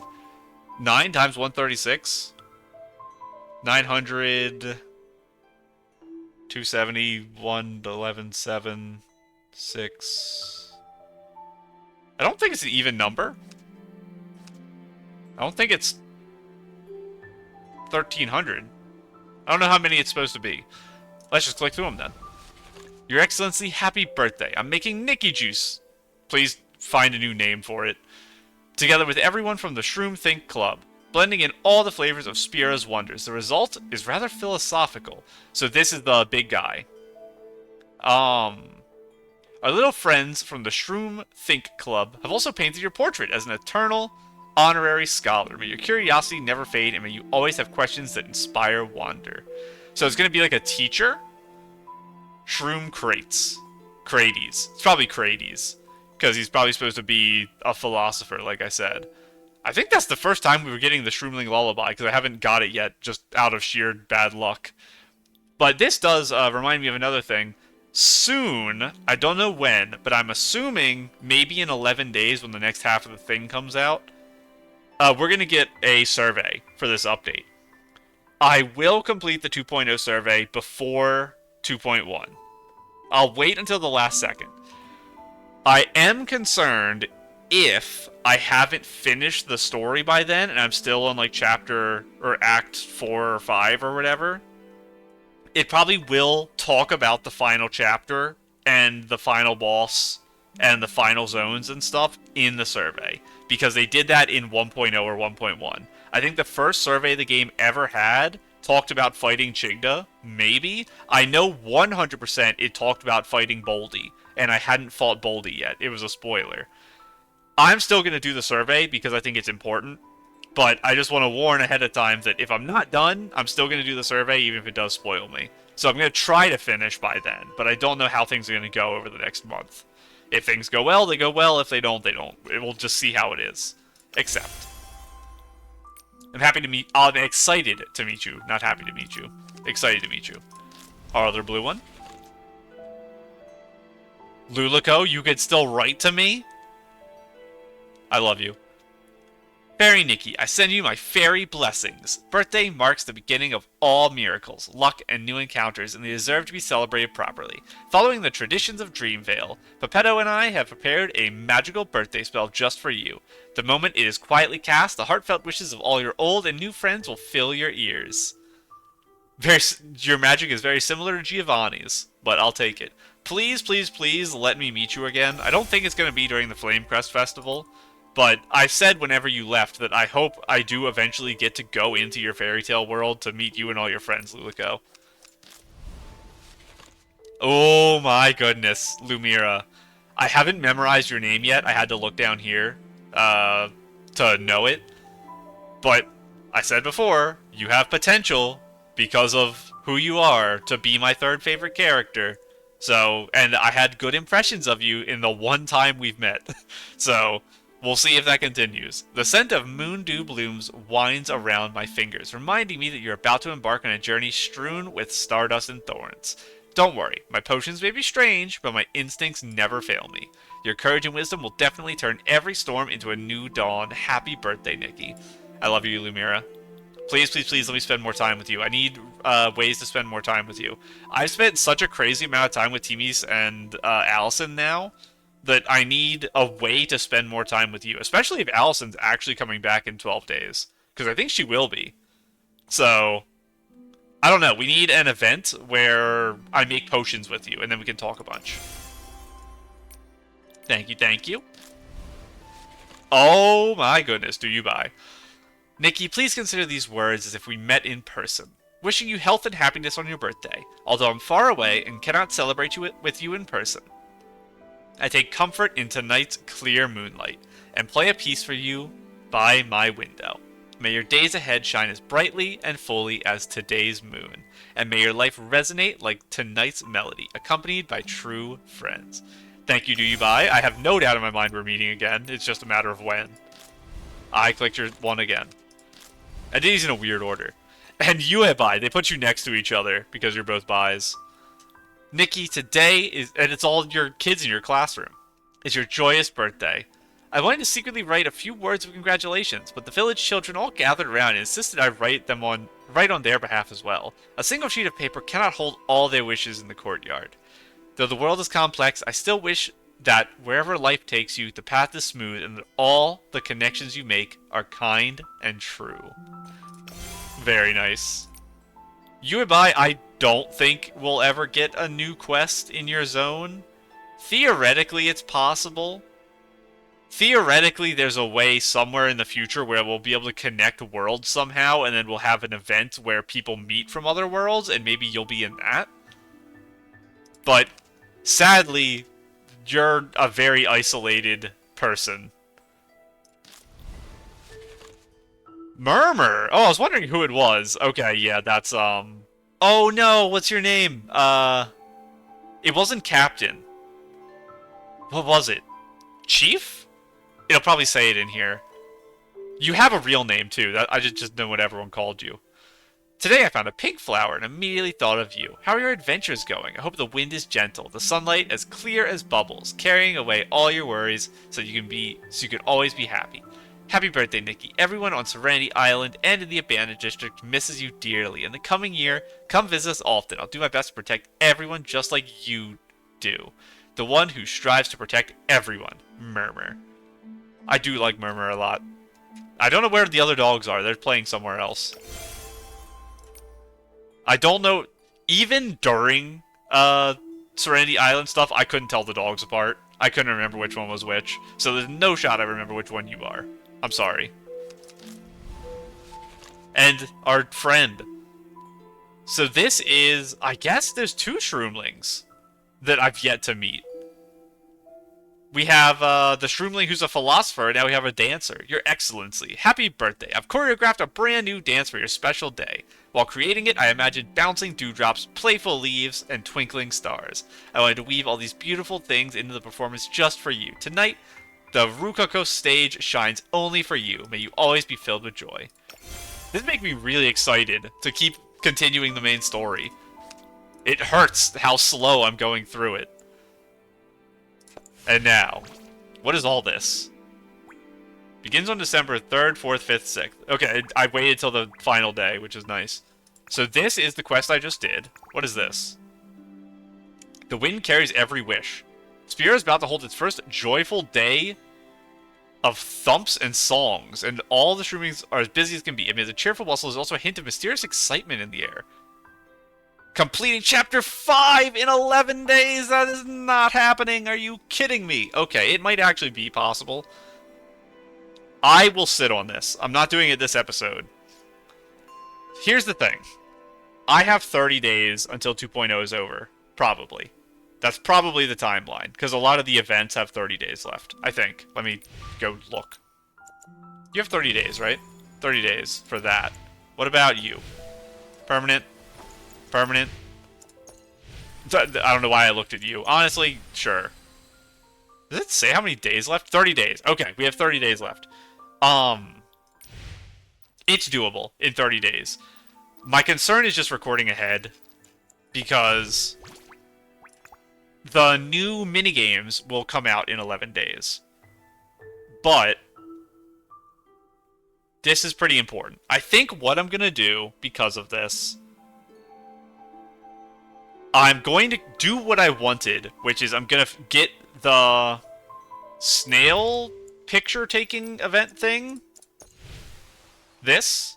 [SPEAKER 1] 9 times 136? 900... 270, 1, 11, 7, 6... I don't think it's an even number. I don't think it's 1,300. I don't know how many it's supposed to be. Let's just click through them then. Your Excellency, happy birthday. I'm making Nikki juice. Please find a new name for it. Together with everyone from the Shroom Think Club, blending in all the flavors of Spira's wonders. The result is rather philosophical. So this is the big guy. Our little friends from the Shroom Think Club have also painted your portrait as an eternal honorary scholar. May your curiosity never fade, and may you always have questions that inspire wonder. So it's going to be like a teacher. Shroom Crates. Crates. It's probably Crates. Because he's probably supposed to be a philosopher, like I said. I think that's the first time we were getting the Shroomling Lullaby, because I haven't got it yet, just out of sheer bad luck. But this does remind me of another thing. Soon, I don't know when, but I'm assuming maybe in 11 days when the next half of the thing comes out, we're going to get a survey for this update. I will complete the 2.0 survey before 2.1. I'll wait until the last second. I am concerned if I haven't finished the story by then and I'm still on like chapter or act 4 or 5 or whatever. It probably will talk about the final chapter and the final boss and the final zones and stuff in the survey, because they did that in 1.0 or 1.1. I think the first survey the game ever had talked about fighting Chigda, maybe. I know 100% it talked about fighting Boldy, and I hadn't fought Boldy yet. It was a spoiler. I'm still going to do the survey because I think it's important, but I just want to warn ahead of time that if I'm not done, I'm still going to do the survey even if it does spoil me. So I'm going to try to finish by then, but I don't know how things are going to go over the next month. If things go well, they go well. If they don't, they don't. We'll just see how it is. Accept. I'm happy to meet... I'm excited to meet you. Not happy to meet you. Excited to meet you. Our other blue one. Lulico, you could still write to me? I love you. Fairy Nikki, I send you my fairy blessings. Birthday marks the beginning of all miracles, luck, and new encounters, and they deserve to be celebrated properly. Following the traditions of Dreamvale, Pepetto and I have prepared a magical birthday spell just for you. The moment it is quietly cast, the heartfelt wishes of all your old and new friends will fill your ears. Your magic is very similar to Giovanni's, but I'll take it. Please, please, please let me meet you again. I don't think it's going to be during the Flamecrest Festival. But I said whenever you left that I hope I do eventually get to go into your fairy tale world to meet you and all your friends, Lulico. Oh my goodness, Lumira. I haven't memorized your name yet. I had to look down here to know it. But I said before, you have potential because of who you are to be my third favorite character. So, and I had good impressions of you in the one time we've met. So... we'll see if that continues. The scent of moon dew blooms winds around my fingers, reminding me that you're about to embark on a journey strewn with stardust and thorns. Don't worry, my potions may be strange, but my instincts never fail me. Your courage and wisdom will definitely turn every storm into a new dawn. Happy birthday, Nikki. I love you, Lumira. Please, please, please let me spend more time with you. I need ways to spend more time with you. I've spent such a crazy amount of time with Timmy's and Allison now, that I need a way to spend more time with you, especially if Allison's actually coming back in 12 days, because I think she will be. So, I don't know. We need an event where I make potions with you, and then we can talk a bunch. Thank you, thank you. Oh my goodness, do you buy. Nikki, please consider these words as if we met in person. Wishing you health and happiness on your birthday, although I'm far away and cannot celebrate with you in person. I take comfort in tonight's clear moonlight, and play a piece for you by my window. May your days ahead shine as brightly and fully as today's moon, and may your life resonate like tonight's melody, accompanied by true friends. Thank you, do you buy? I have no doubt in my mind we're meeting again. It's just a matter of when. I clicked your one again. I did these in a weird order. And you buy. They put you next to each other because you're both buys. Nikki, today is, and it's all your kids in your classroom, is your joyous birthday. I wanted to secretly write a few words of congratulations, but the village children all gathered around and insisted I write on their behalf as well. A single sheet of paper cannot hold all their wishes in the courtyard. Though the world is complex, I still wish that wherever life takes you, the path is smooth and that all the connections you make are kind and true. Very nice. I don't think we'll ever get a new quest in your zone. Theoretically, it's possible. Theoretically, there's a way somewhere in the future where we'll be able to connect worlds somehow, and then we'll have an event where people meet from other worlds, and maybe you'll be in that. But sadly, you're a very isolated person. Murmur! Oh, I was wondering who it was. Okay, yeah, that's, Oh no, what's your name? It wasn't Captain. What was it? Chief? It'll probably say it in here. You have a real name, too. I just know what everyone called you. Today I found a pink flower and immediately thought of you. How are your adventures going? I hope the wind is gentle, the sunlight as clear as bubbles, carrying away all your worries so you can always be happy. Happy birthday, Nikki. Everyone on Serenity Island and in the Abandoned District misses you dearly. In the coming year, come visit us often. I'll do my best to protect everyone just like you do. The one who strives to protect everyone. Murmur. I do like Murmur a lot. I don't know where the other dogs are. They're playing somewhere else. I don't know. Even during Serenity Island stuff, I couldn't tell the dogs apart. I couldn't remember which one was which. So there's no shot I remember which one you are. I'm sorry. And our friend. So this is, I guess there's 2 Shroomlings that I've yet to meet. We have the Shroomling who's a philosopher, and now we have a dancer. Your Excellency, happy birthday. I've choreographed a brand new dance for your special day. While creating it, I imagined bouncing dewdrops, playful leaves, and twinkling stars. I wanted to weave all these beautiful things into the performance just for you. Tonight, the Rukoko stage shines only for you. May you always be filled with joy. This makes me really excited to keep continuing the main story. It hurts how slow I'm going through it. And now, what is all this? Begins on December 3rd, 4th, 5th, 6th. Okay, I waited till the final day, which is nice. So this is the quest I just did. What is this? The wind carries every wish. Spear is about to hold its first joyful day of thumps and songs, and all the Shroomlings are as busy as can be. Amid the cheerful bustle, there's also a hint of mysterious excitement in the air. Completing Chapter 5 in 11 days? That is not happening. Are you kidding me? Okay, it might actually be possible. I will sit on this. I'm not doing it this episode. Here's the thing. I have 30 days until 2.0 is over. Probably. That's probably the timeline, because a lot of the events have 30 days left, I think. Let me go look. You have 30 days, right? 30 days for that. What about you? Permanent? Permanent? I don't know why I looked at you. Honestly, sure. Does it say how many days left? 30 days. Okay, we have 30 days left. It's doable in 30 days. My concern is just recording ahead, because the new minigames will come out in 11 days. But this is pretty important. I think what I'm going to do because of this, I'm going to do what I wanted, which is I'm going to get the snail picture-taking event thing. This.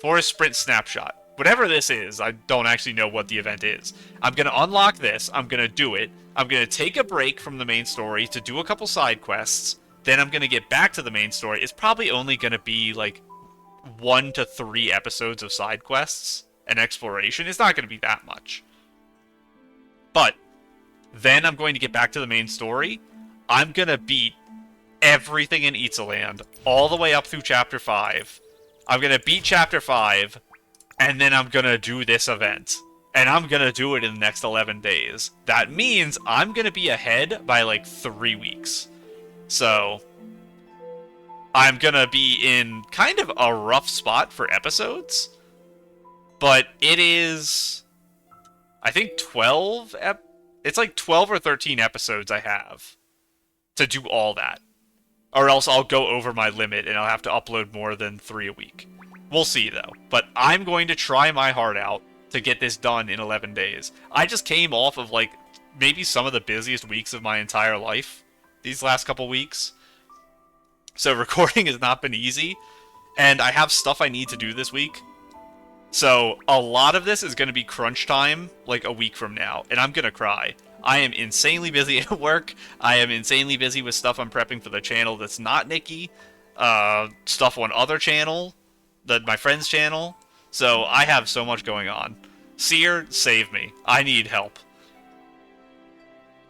[SPEAKER 1] Forest Sprint Snapshot. whatever this is, I don't actually know what the event is. I'm going to unlock this, I'm going to do it, I'm going to take a break from the main story to do a couple side quests, then I'm going to get back to the main story. It's probably only going to be like 1 to 3 episodes of side quests and exploration. It's not going to be that much. But then I'm going to get back to the main story. I'm going to beat everything in Itzaland all the way up through Chapter 5. I'm going to beat Chapter 5, and then I'm going to do this event. And I'm going to do it in the next 11 days. That means I'm going to be ahead by like 3 weeks. So I'm going to be in kind of a rough spot for episodes. But it is, I think 12, it's like 12 or 13 episodes I have to do all that. Or else I'll go over my limit and I'll have to upload more than 3 a week. We'll see though. But I'm going to try my heart out to get this done in 11 days. I just came off of like maybe some of the busiest weeks of my entire life these last couple weeks. So recording has not been easy. And I have stuff I need to do this week. So a lot of this is going to be crunch time like a week from now. And I'm going to cry. I am insanely busy at work. I am insanely busy with stuff I'm prepping for the channel that's not Nikki. Stuff on other channel. My friend's channel. So I have so much going on. Seer, save me. I need help.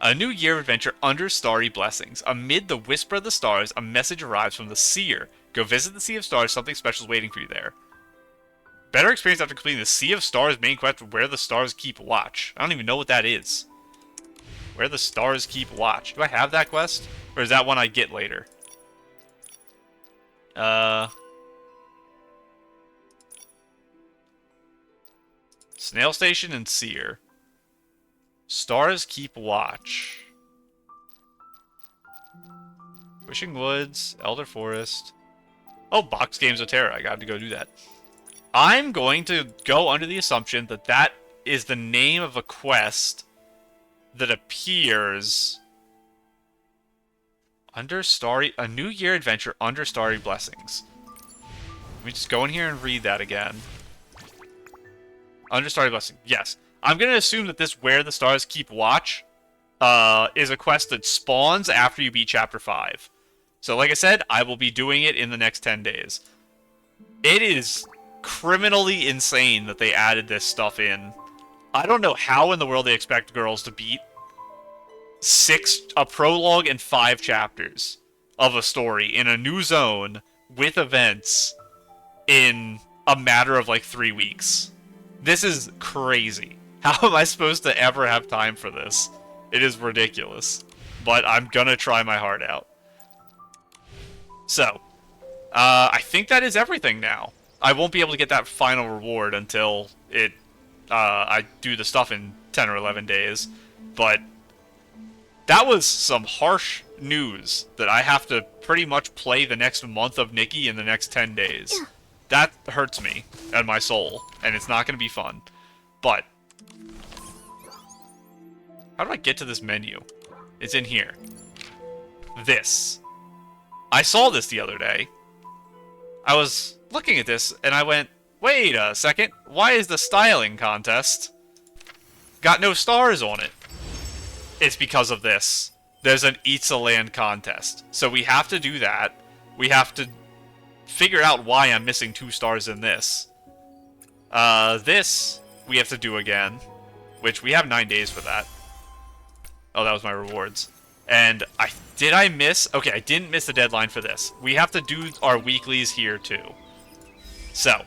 [SPEAKER 1] A new year of adventure under starry blessings. Amid the whisper of the stars, a message arrives from the Seer. Go visit the Sea of Stars. Something special is waiting for you there. Better experience after completing the Sea of Stars main quest, Where the Stars Keep Watch. I don't even know what that is. Where the Stars Keep Watch. Do I have that quest? Or is that one I get later? Snail Station and Seer. Stars Keep Watch. Wishing Woods, Elder Forest. Oh, Box Games of Terra. I got to go do that. I'm going to go under the assumption that that is the name of a quest that appears under Starry... A New Year adventure under Starry Blessings. Let me just go in here and read that again. Under Starry Blessings. Yes. I'm going to assume that this Where the Stars Keep Watch is a quest that spawns after you beat Chapter 5. So like I said, I will be doing it in the next 10 days. It is criminally insane that they added this stuff in. I don't know how in the world they expect girls to beat a prologue and 5 chapters of a story in a new zone with events in a matter of like 3 weeks. This is crazy. How am I supposed to ever have time for this? It is ridiculous. But I'm gonna try my heart out. So, I think that is everything now. I won't be able to get that final reward until I do the stuff in 10 or 11 days. But that was some harsh news that I have to pretty much play the next month of Nikki in the next 10 days. That hurts me and my soul, and it's not going to be fun. But how do I get to this menu? It's in here. This. I saw this the other day. I was looking at this, and I went, wait a second, why is the styling contest got no stars on it? It's because of this. There's an Itzaland contest. So we have to do that. We have to figure out why I'm missing 2 stars in this. This we have to do again, which we have 9 days for that. Oh, that was my rewards. And did I miss? Okay, I didn't miss the deadline for this. We have to do our weeklies here too. So,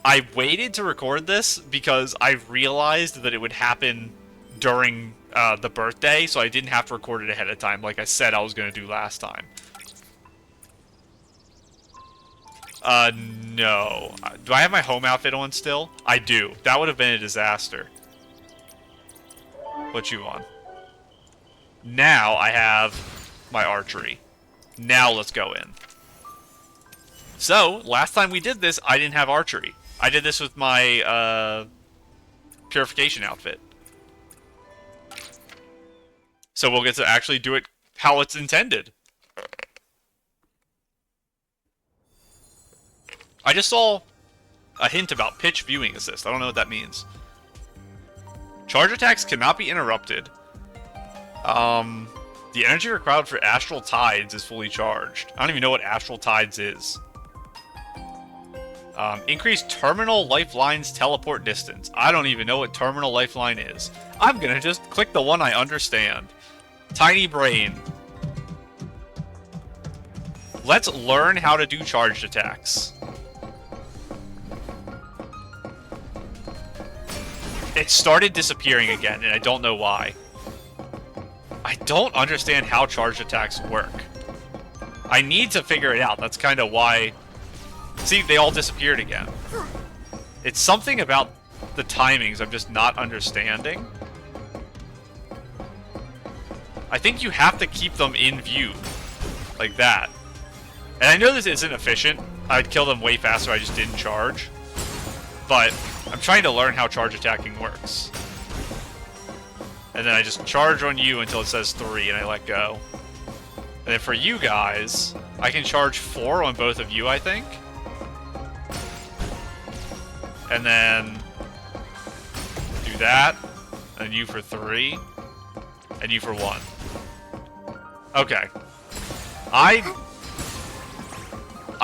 [SPEAKER 1] I waited to record this because I realized that it would happen during the birthday, so I didn't have to record it ahead of time like I said I was going to do last time. No. Do I have my home outfit on still? I do. That would have been a disaster. What you want? Now I have my archery. Now let's go in. So, last time we did this, I didn't have archery. I did this with my purification outfit. So we'll get to actually do it how it's intended. I just saw a hint about pitch viewing assist. I don't know what that means. Charge attacks cannot be interrupted. The energy required for Astral Tides is fully charged. I don't even know what Astral Tides is. Increase Terminal Lifeline's teleport distance. I don't even know what Terminal Lifeline is. I'm gonna just click the one I understand. Tiny Brain. Let's learn how to do charged attacks. It started disappearing again, and I don't know why. I don't understand how charged attacks work. I need to figure it out. That's kind of why... See, they all disappeared again. It's something about the timings I'm just not understanding. I think you have to keep them in view. Like that. And I know this isn't efficient. I'd kill them way faster if I just didn't charge. But I'm trying to learn how charge attacking works. And then I just charge on you until it says 3 and I let go. And then for you guys, I can charge 4 on both of you, I think. And then do that. And you for 3. And you for 1. Okay. I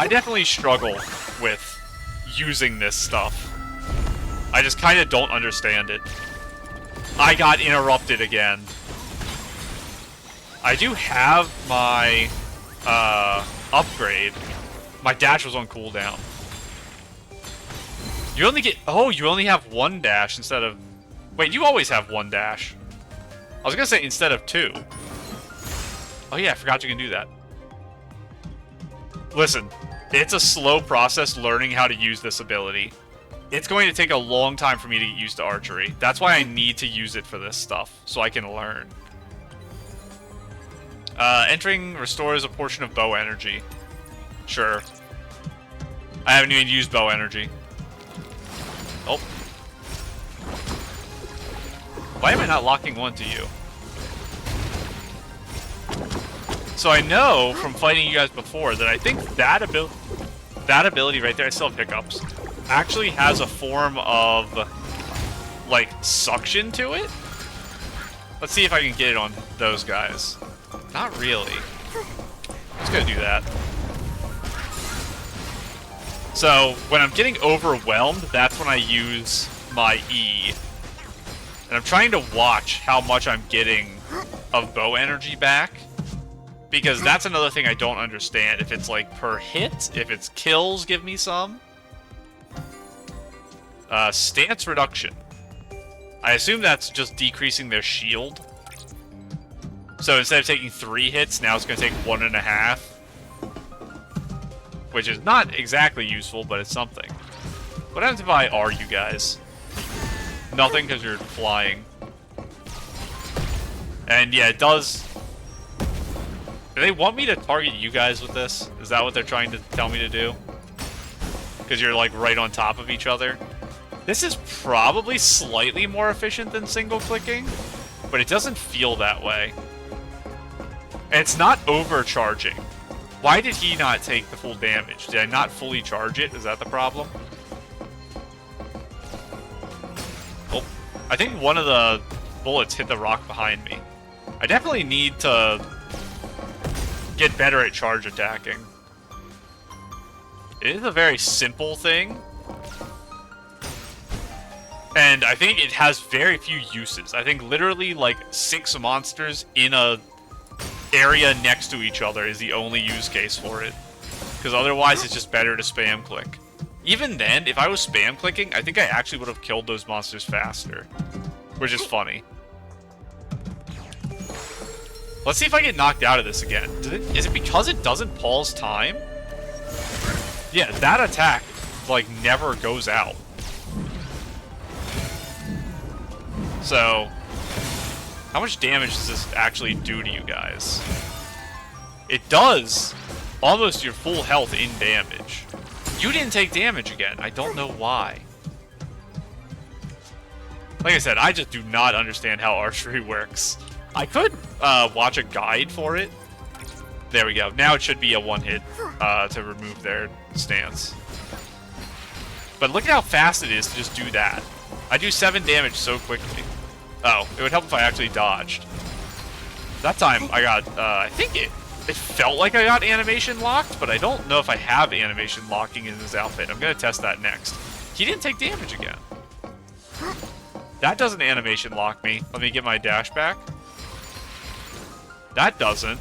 [SPEAKER 1] definitely struggle with using this stuff. I just kind of don't understand it. I got interrupted again. I do have my upgrade. My dash was on cooldown. You only get... Oh, you only have 1 dash instead of... Wait, you always have 1 dash. I was gonna say instead of 2. Oh yeah, I forgot you can do that. Listen, it's a slow process learning how to use this ability. It's going to take a long time for me to get used to archery. That's why I need to use it for this stuff, so I can learn. Entering restores a portion of bow energy. Sure. I haven't even used bow energy. Oh. Why am I not locking one to you? So I know from fighting you guys before that I think that ability right there, I still have hiccups, actually has a form of, like, suction to it? Let's see if I can get it on those guys. Not really. Just gonna do that. So, when I'm getting overwhelmed, that's when I use my E. And I'm trying to watch how much I'm getting of bow energy back. Because that's another thing I don't understand. If it's, like, per hit, if it's kills, give me some. Stance reduction. I assume that's just decreasing their shield. So instead of taking 3 hits, now it's going to take 1.5. Which is not exactly useful, but it's something. What happens if I R you guys? Nothing, because you're flying. And yeah, it does... Do they want me to target you guys with this? Is that what they're trying to tell me to do? Because you're, like, right on top of each other? This is probably slightly more efficient than single-clicking, but it doesn't feel that way. And it's not overcharging. Why did he not take the full damage? Did I not fully charge it? Is that the problem? Oh, I think one of the bullets hit the rock behind me. I definitely need to get better at charge attacking. It is a very simple thing. And I think it has very few uses. I think literally like 6 monsters in a area next to each other is the only use case for it. Because otherwise it's just better to spam click. Even then, if I was spam clicking, I think I actually would have killed those monsters faster. Which is funny. Let's see if I get knocked out of this again. Is it because it doesn't pause time? Yeah, that attack, like, never goes out. So, how much damage does this actually do to you guys? It does almost your full health in damage. You didn't take damage again. I don't know why. Like I said, I just do not understand how archery works. I could watch a guide for it. There we go. Now it should be a one-hit to remove their stance. But look at how fast it is to just do that. I do 7 damage so quickly. Oh, it would help if I actually dodged. That time I got, I think it felt like I got animation locked, but I don't know if I have animation locking in this outfit. I'm gonna test that next. He didn't take damage again. That doesn't animation lock me. Let me get my dash back. That doesn't.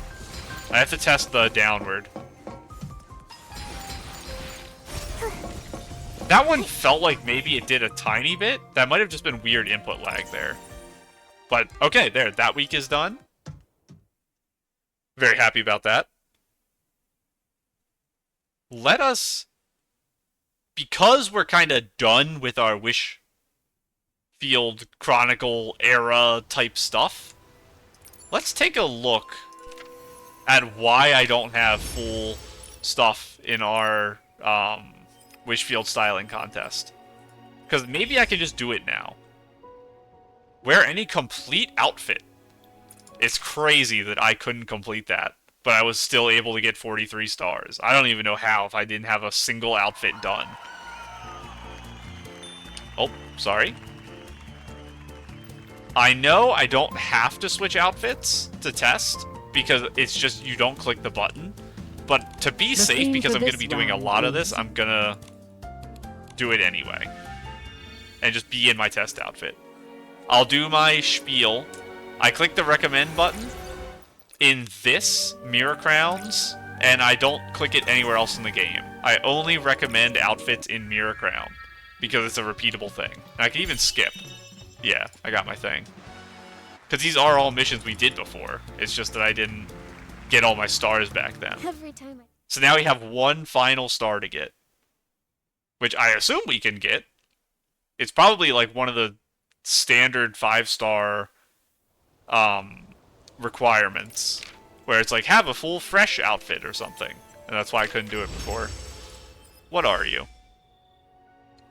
[SPEAKER 1] I have to test the downward. That one felt like maybe it did a tiny bit. That might have just been weird input lag there. But, okay, there. That week is done. Very happy about that. Let us... Because we're kind of done with our Wishfield Chronicle era type stuff, let's take a look at why I don't have full stuff in our Wishfield styling contest. Because maybe I can just do it now. Wear any complete outfit. It's crazy that I couldn't complete that, but I was still able to get 43 stars. I don't even know how if I didn't have a single outfit done. Oh, sorry. I know I don't have to switch outfits to test, because it's just you don't click the button. But to be safe, because I'm going to be doing a lot of this, I'm going to do it anyway. And just be in my test outfit. I'll do my spiel. I click the recommend button in this, Mirror Crowns, and I don't click it anywhere else in the game. I only recommend outfits in Mirror Crown, because it's a repeatable thing. And I can even skip. Yeah, I got my thing. Because these are all missions we did before. It's just that I didn't get all my stars back then.
[SPEAKER 4] Every time
[SPEAKER 1] So now we have one final star to get. Which I assume we can get. It's probably like one of the standard 5-star requirements. Where it's like, have a full fresh outfit or something. And that's why I couldn't do it before. What are you?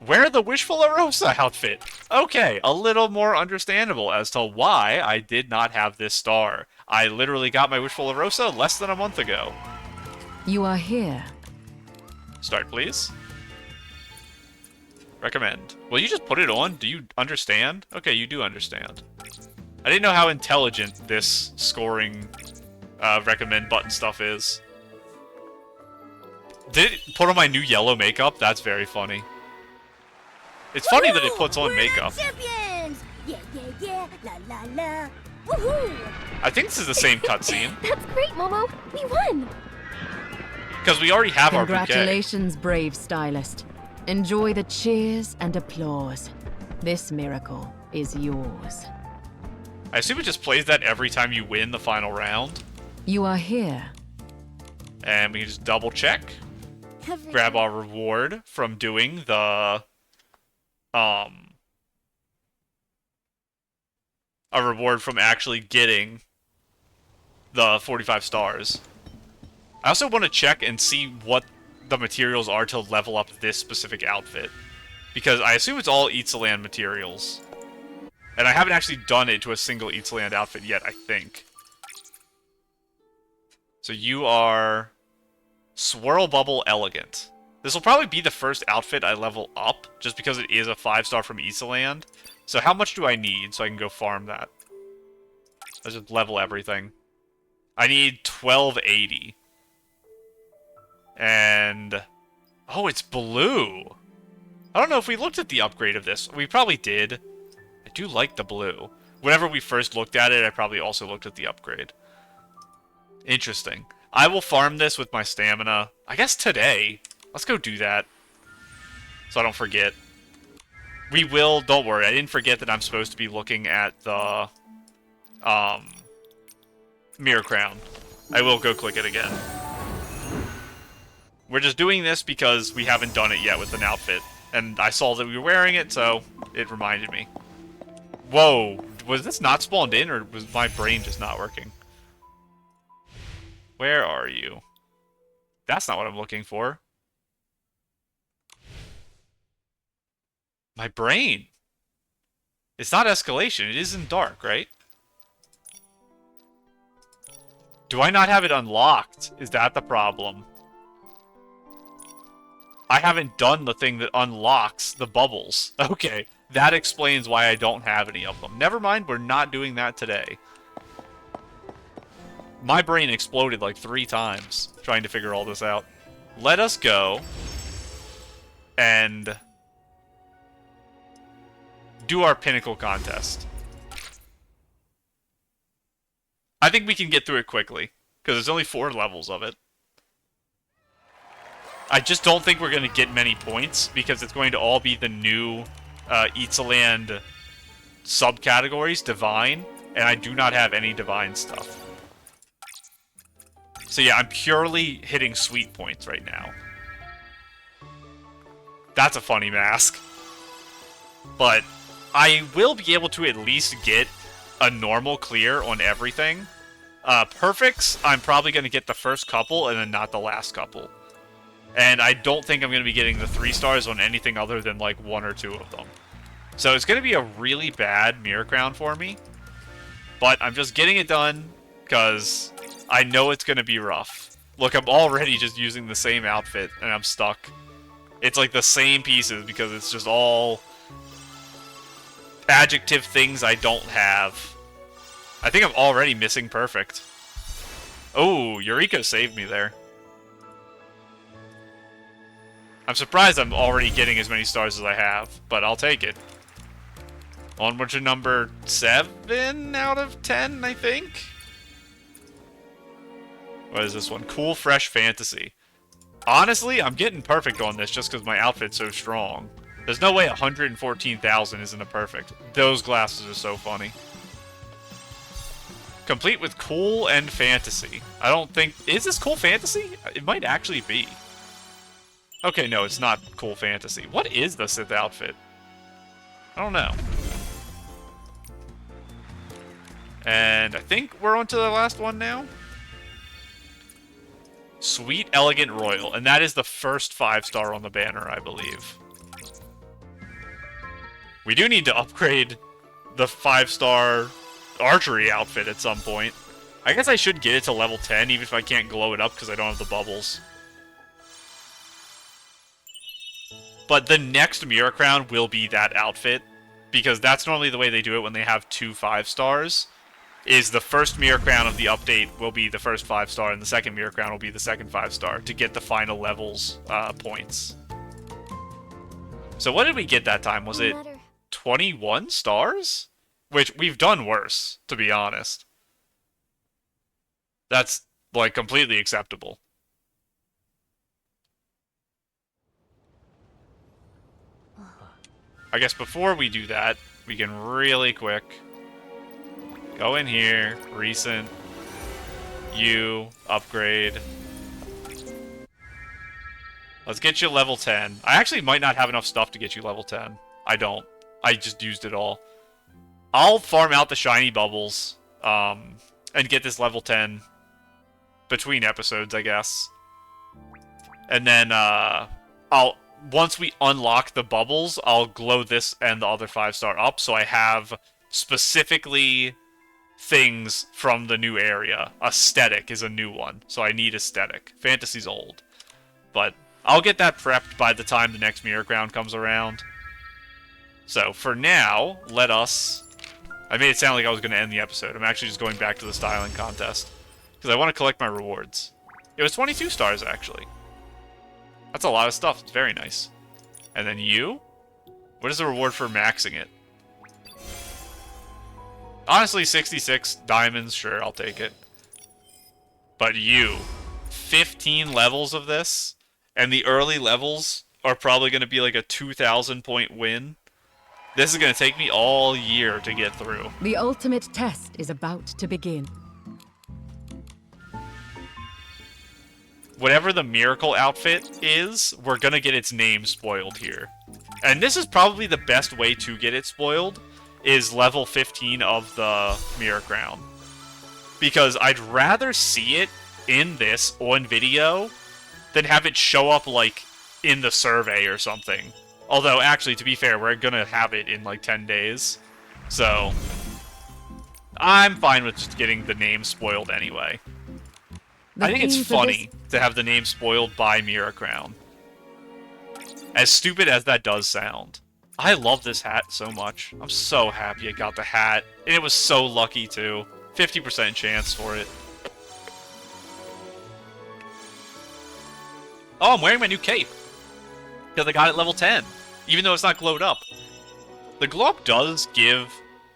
[SPEAKER 1] Wear the Wishful Arosa outfit. Okay, a little more understandable as to why I did not have this star. I literally got my Wishful Arosa less than a month ago.
[SPEAKER 12] You are here.
[SPEAKER 1] Start, please. Recommend. Will you just put it on? Do you understand? Okay, you do understand. I didn't know how intelligent this scoring recommend button stuff is. Did it put on my new yellow makeup? That's very funny. It's funny that it puts on makeup.
[SPEAKER 5] Champions! Yeah, yeah, yeah, la la la. Woohoo!
[SPEAKER 1] I think this is the same cutscene.
[SPEAKER 4] That's great, Momo. We won.
[SPEAKER 1] Because we already have our bouquet.
[SPEAKER 12] Congratulations, brave stylist. Enjoy the cheers and applause. This miracle is yours.
[SPEAKER 1] I assume it just plays that every time you win the final round.
[SPEAKER 12] You are here.
[SPEAKER 1] And we can just double check. Grab our reward from doing the... a reward from actually getting the 45 stars. I also want to check and see what the materials are to level up this specific outfit. Because I assume it's all Eatsaland materials. And I haven't actually done it to a single Eatsaland outfit yet, I think. So you are... Swirl Bubble Elegant. This will probably be the first outfit I level up, just because it is a 5-star from Eatsaland. So how much do I need so I can go farm that? Let's just level everything. I need 1280. And... oh, it's blue! I don't know if we looked at the upgrade of this. We probably did. I do like the blue. Whenever we first looked at it, I probably also looked at the upgrade. Interesting. I will farm this with my stamina. I guess today. Let's go do that. So I don't forget. We will, don't worry, I didn't forget that I'm supposed to be looking at the Mirror Crown. I will go click it again. We're just doing this because we haven't done it yet with an outfit. And I saw that we were wearing it, so it reminded me. Whoa, was this not spawned in, or was my brain just not working? Where are you? That's not what I'm looking for. My brain. It's not escalation. It is in dark, right? Do I not have it unlocked? Is that the problem? I haven't done the thing that unlocks the bubbles. Okay, that explains why I don't have any of them. Never mind, we're not doing that today. My brain exploded like 3 times trying to figure all this out. Let us go and do our pinnacle contest. I think we can get through it quickly, because there's only 4 levels of it. I just don't think we're going to get many points, because it's going to all be the new Eatsaland subcategories, Divine, and I do not have any Divine stuff. So yeah, I'm purely hitting sweet points right now. That's a funny mask. But I will be able to at least get a normal clear on everything. Perfects, I'm probably going to get the first couple and then not the last couple. And I don't think I'm going to be getting the 3 stars on anything other than like 1 or 2 of them. So it's going to be a really bad Mirror Crown for me. But I'm just getting it done because I know it's going to be rough. Look, I'm already just using the same outfit and I'm stuck. It's like the same pieces because it's just all adjective things I don't have. I think I'm already missing perfect. Oh, Eureka saved me there. I'm surprised I'm already getting as many stars as I have, but I'll take it. Onward to number 7 out of 10, I think? What is this one? Cool Fresh Fantasy. Honestly, I'm getting perfect on this just because my outfit's so strong. There's no way 114,000 isn't a perfect. Those glasses are so funny. Complete with Cool and Fantasy. I don't think... Is this Cool Fantasy? It might actually be. Okay, no, it's not Cool Fantasy. What is the Sith outfit? I don't know. And I think we're on to the last one now. Sweet Elegant Royal. And that is the first 5-star on the banner, I believe. We do need to upgrade the 5-star archery outfit at some point. I guess I should get it to level 10, even if I can't glow it up because I don't have the bubbles. But the next Mirror Crown will be that outfit, because that's normally the way they do it when they have 2 5-stars. Is the first Mirror Crown of the update will be the first 5-star, and the second Mirror Crown will be the second 5-star to get the final levels points. So what did we get that time? Was it 21 stars? Which, we've done worse, to be honest. That's, like, completely acceptable. I guess before we do that, we can really quick go in here, recent, you, upgrade. Let's get you level 10. I actually might not have enough stuff to get you level 10. I don't. I just used it all. I'll farm out the shiny bubbles, and get this level 10 between episodes, I guess. And then, once we unlock the bubbles, I'll glow this and the other 5-star up, so I have specifically things from the new area. Aesthetic is a new one, so I need aesthetic. Fantasy's old. But I'll get that prepped by the time the next Mirror Crown comes around. So, for now, let us... I made it sound like I was going to end the episode. I'm actually just going back to the styling contest. Because I want to collect my rewards. It was 22 stars, actually. That's a lot of stuff. It's very nice. And then you? What is the reward for maxing it? Honestly, 66 diamonds. Sure, I'll take it. But you. 15 levels of this. And the early levels are probably going to be like a 2,000 point win. This is going to take me all year to get through.
[SPEAKER 12] The ultimate test is about to begin.
[SPEAKER 1] Whatever the miracle outfit is, we're going to get its name spoiled here. And this is probably the best way to get it spoiled, is level 15 of the Mirror Crown. Because I'd rather see it in this on video than have it show up, like, in the survey or something. Although, actually, to be fair, we're going to have it in, like, 10 days. So, I'm fine with just getting the name spoiled anyway. I think it's funny to have the name spoiled by Mirror Crown. As stupid as that does sound. I love this hat so much. I'm so happy I got the hat. And it was so lucky, too. 50% chance for it. Oh, I'm wearing my new cape. Because I got it level 10. Even though it's not glowed up. The glow up does give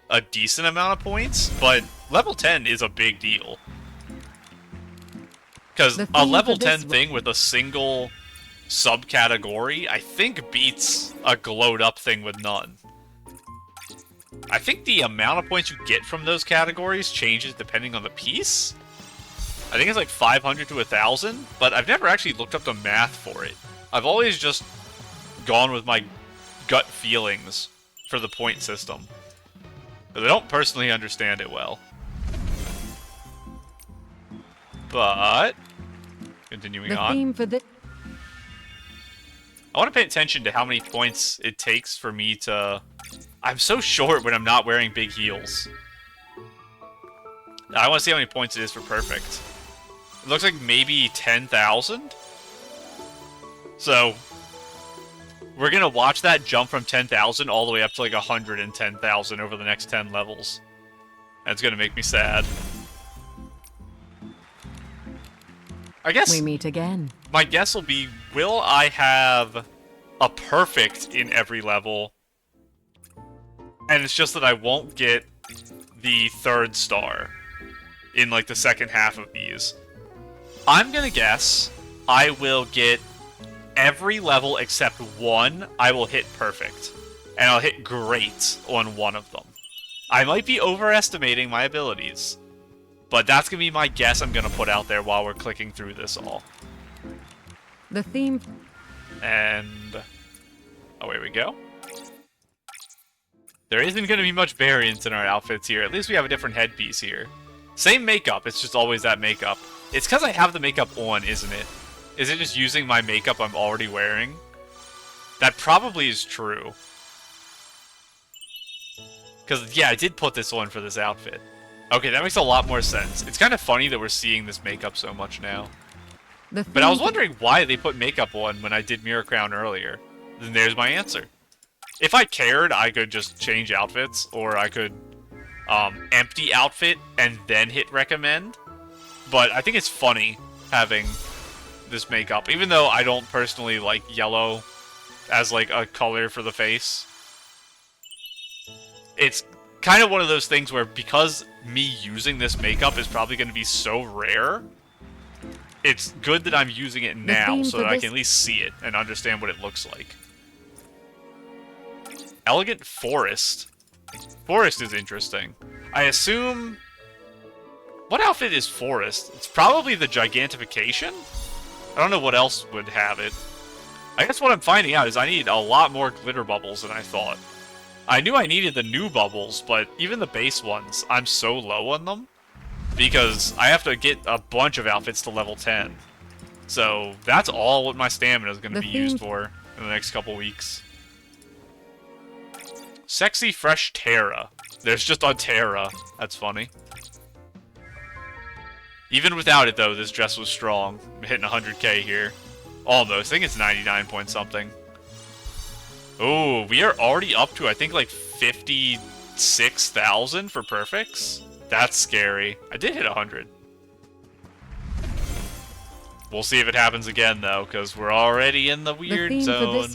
[SPEAKER 1] a decent amount of points, but level 10 is a big deal. Because a level 10 thing with a single subcategory, I think beats a glowed up thing with none. I think the amount of points you get from those categories changes depending on the piece. I think it's like 500 to 1,000, but I've never actually looked up the math for it. I've always just gone with my gut feelings for the point system. But I don't personally understand it well. But continuing on.
[SPEAKER 12] The theme for this.
[SPEAKER 1] I want to pay attention to how many points it takes for me to... I'm so short when I'm not wearing big heels. I want to see how many points it is for perfect. It looks like maybe 10,000? So, we're going to watch that jump from 10,000 all the way up to like 110,000 over the next 10 levels. That's going to make me sad. I guess...
[SPEAKER 12] We meet again.
[SPEAKER 1] My guess will be, will I have a perfect in every level? And it's just that I won't get the 3rd star in like the second half of these. I'm gonna guess I will get every level except one, I will hit perfect. And I'll hit great on one of them. I might be overestimating my abilities, but that's gonna be my guess I'm gonna put out there while we're clicking through this all.
[SPEAKER 12] The theme...
[SPEAKER 1] And... oh, here we go. There isn't going to be much variance in our outfits here. At least we have a different headpiece here. Same makeup, it's just always that makeup. It's because I have the makeup on, isn't it? Is it just using my makeup I'm already wearing? That probably is true. Because, yeah, I did put this on for this outfit. Okay, that makes a lot more sense. It's kind of funny that we're seeing this makeup so much now. But I was wondering why they put makeup on when I did Mirror Crown earlier. Then there's my answer. If I cared, I could just change outfits, or I could empty outfit and then hit recommend. But I think it's funny having this makeup, even though I don't personally like yellow as like a color for the face. It's kind of one of those things where because me using this makeup is probably going to be so rare, it's good that I'm using it now so that I can at least see it and understand what it looks like. Elegant Forest. Forest is interesting. I assume... what outfit is Forest? It's probably the Gigantification? I don't know what else would have it. I guess what I'm finding out is I need a lot more glitter bubbles than I thought. I knew I needed the new bubbles, but even the base ones, I'm so low on them. Because I have to get a bunch of outfits to level 10. So that's all what my stamina is going to be used for in the next couple weeks. Sexy Fresh Terra. There's just a Terra. That's funny. Even without it, though, this dress was strong. I'm hitting 100k here. Almost. I think it's 99 point something. Oh, we are already up to, I think, like 56,000 for perfects. That's scary. I did hit 100. We'll see if it happens again, though, because we're already in the weird zone.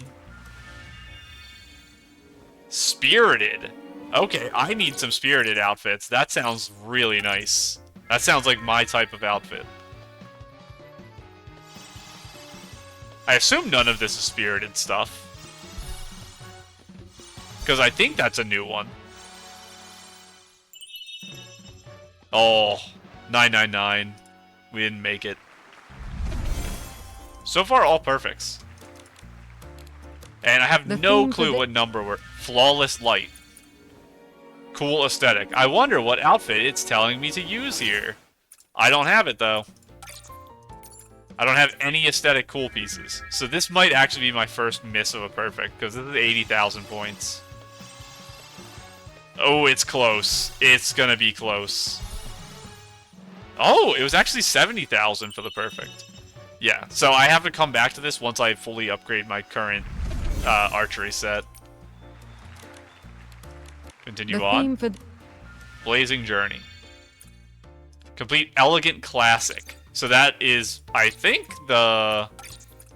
[SPEAKER 1] Spirited. Okay, I need some Spirited outfits. That sounds really nice. That sounds like my type of outfit. I assume none of this is Spirited stuff. Because I think that's a new one. Oh, 999. We didn't make it. So far, all perfects. And I have no clue what number we're... Flawless Light. Cool aesthetic. I wonder what outfit it's telling me to use here. I don't have it, though. I don't have any aesthetic cool pieces. So this might actually be my first miss of a perfect, because this is 80,000 points. Oh, it's close. It's gonna be close. Oh, it was actually 70,000 for the perfect. Yeah, so I have to come back to this once I fully upgrade my current archery set. Continue
[SPEAKER 12] The
[SPEAKER 1] on.
[SPEAKER 12] theme for
[SPEAKER 1] Blazing Journey. Complete Elegant Classic. So that is, I think, the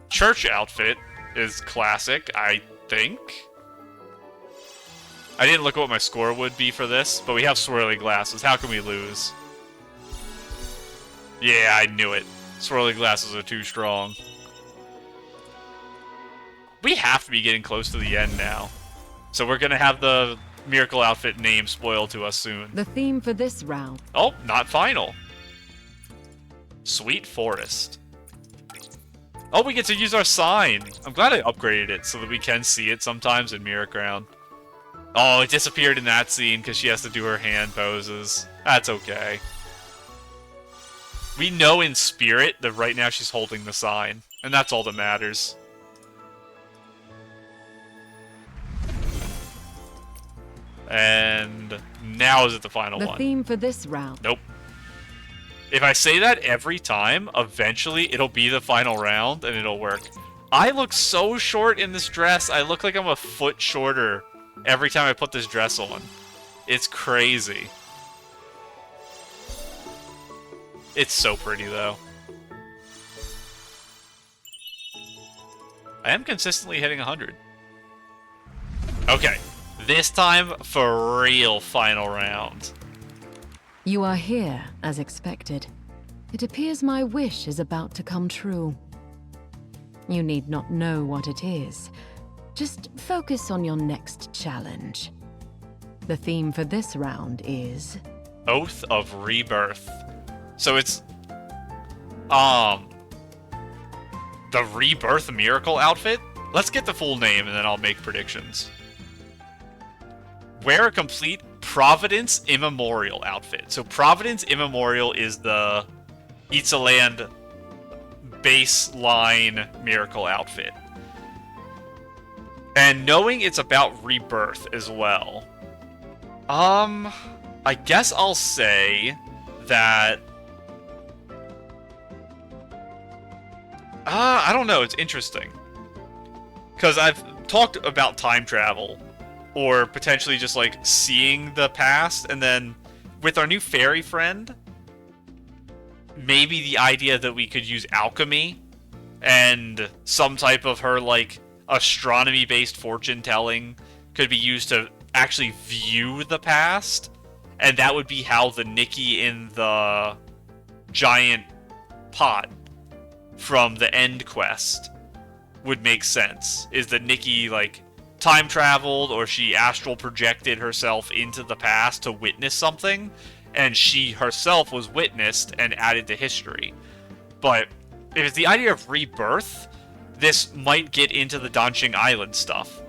[SPEAKER 1] church outfit is classic, I think. I didn't look at what my score would be for this, but we have swirly glasses. How can we lose? Yeah, I knew it. Swirly glasses are too strong. We have to be getting close to the end now. So we're gonna have the miracle outfit name spoiled to us soon.
[SPEAKER 12] the theme for this round.
[SPEAKER 1] Oh, not final. Sweet Forest. Oh, we get to use our sign. I'm glad I upgraded it so that we can see it sometimes in Mirror Ground. Oh, it disappeared in that scene because she has to do her hand poses. That's okay. We know in spirit that right now she's holding the sign, and that's all that matters. And now is it the final
[SPEAKER 12] The
[SPEAKER 1] one?
[SPEAKER 12] theme for this round.
[SPEAKER 1] Nope. If I say that every time, eventually it'll be the final round and it'll work. I look so short in this dress. I look like I'm a foot shorter every time I put this dress on. It's crazy. It's so pretty, though. I am consistently hitting 100. Okay. This time, for real final round.
[SPEAKER 12] You are here, as expected. It appears my wish is about to come true. You need not know what it is. Just focus on your next challenge. The theme for this round is...
[SPEAKER 1] Oath of Rebirth. So it's... The Rebirth Miracle outfit? Let's get the full name and then I'll make predictions. Wear a complete Providence Immemorial outfit. So Providence Immemorial is the Itzaland baseline miracle outfit. And knowing it's about rebirth as well. I guess I'll say that... I don't know, it's interesting. Because I've talked about time travel, or potentially just, like, seeing the past, and then with our new fairy friend, maybe the idea that we could use alchemy and some type of her, like, astronomy-based fortune-telling could be used to actually view the past, and that would be how the Nikki in the giant pot from the end quest would make sense. Is that Nikki, like, time traveled, or she astral projected herself into the past to witness something, and she herself was witnessed and added to history. But if it's the idea of rebirth, this might get into the Danqing Island stuff.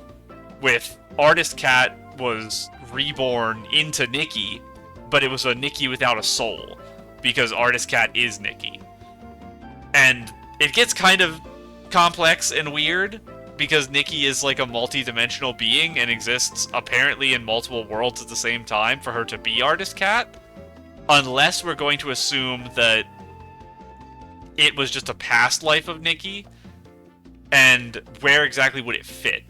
[SPEAKER 1] With Artist Cat was reborn into Nikki, but it was a Nikki without a soul, because Artist Cat is Nikki. And it gets kind of complex and weird, because Nikki is like a multi-dimensional being and exists apparently in multiple worlds at the same time for her to be Artist Cat. Unless we're going to assume that it was just a past life of Nikki, and where exactly would it fit?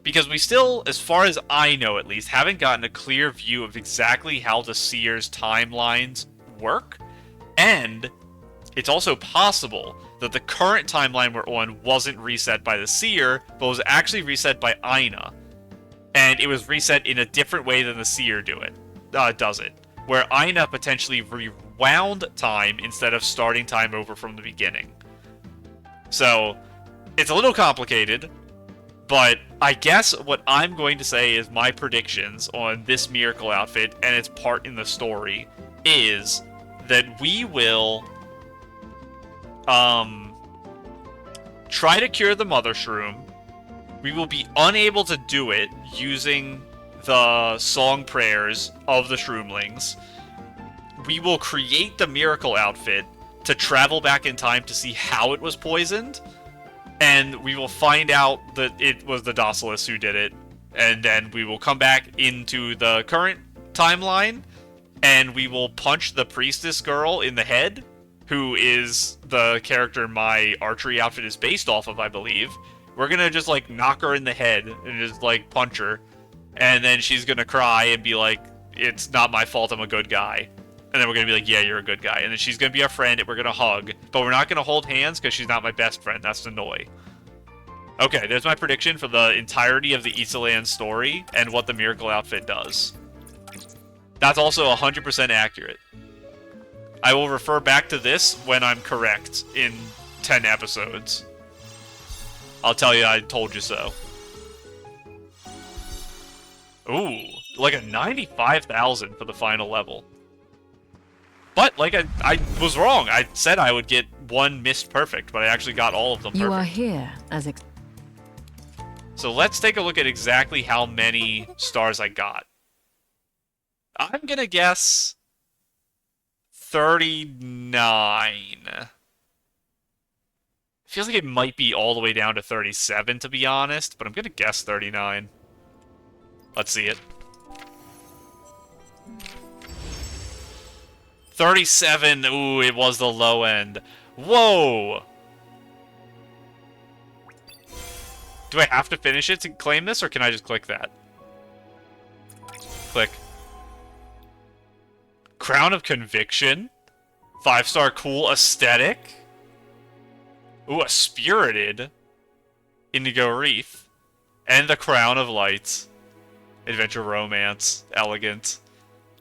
[SPEAKER 1] Because we still, as far as I know at least, haven't gotten a clear view of exactly how the Seer's timelines work, and it's also possible that the current timeline we're on wasn't reset by the Seer, but was actually reset by Aina. And it was reset in a different way than the Seer does it. Where Aina potentially rewound time instead of starting time over from the beginning. So, it's a little complicated, but I guess what I'm going to say is my predictions on this miracle outfit and its part in the story is that we will try to cure the Mother Shroom. We will be unable to do it using the song prayers of the Shroomlings. We will create the miracle outfit to travel back in time to see how it was poisoned, and we will find out that it was the Docilis who did it, and then we will come back into the current timeline, and we will punch the priestess girl in the head, who is the character my archery outfit is based off of, I believe, We're gonna just, like, knock her in the head and just, like, punch her. And then she's gonna cry and be like, it's not my fault, I'm a good guy. And then we're gonna be like, yeah, you're a good guy. And then she's gonna be our friend and we're gonna hug. But we're not gonna hold hands because she's not my best friend. That's Nanoi. Okay, there's my prediction for the entirety of the Isaland story and what the miracle outfit does. That's also 100% accurate. I will refer back to this when I'm correct in 10 episodes. I'll tell you I told you so. Ooh, like a 95,000 for the final level. But, like, I was wrong. I said I would get one missed perfect, but I actually got all of them perfect.
[SPEAKER 12] You are here as
[SPEAKER 1] So let's take a look at exactly how many stars I got. I'm gonna guess 39. Feels like it might be all the way down to 37, to be honest, but I'm gonna guess 39. Let's see it. 37. Ooh, it was the low end. Whoa! Do I have to finish it to claim this, or can I just click that? Click. Crown of Conviction. 5-star cool aesthetic. Ooh, a Spirited. Indigo Wreath. And the Crown of Lights. Adventure Romance. Elegant.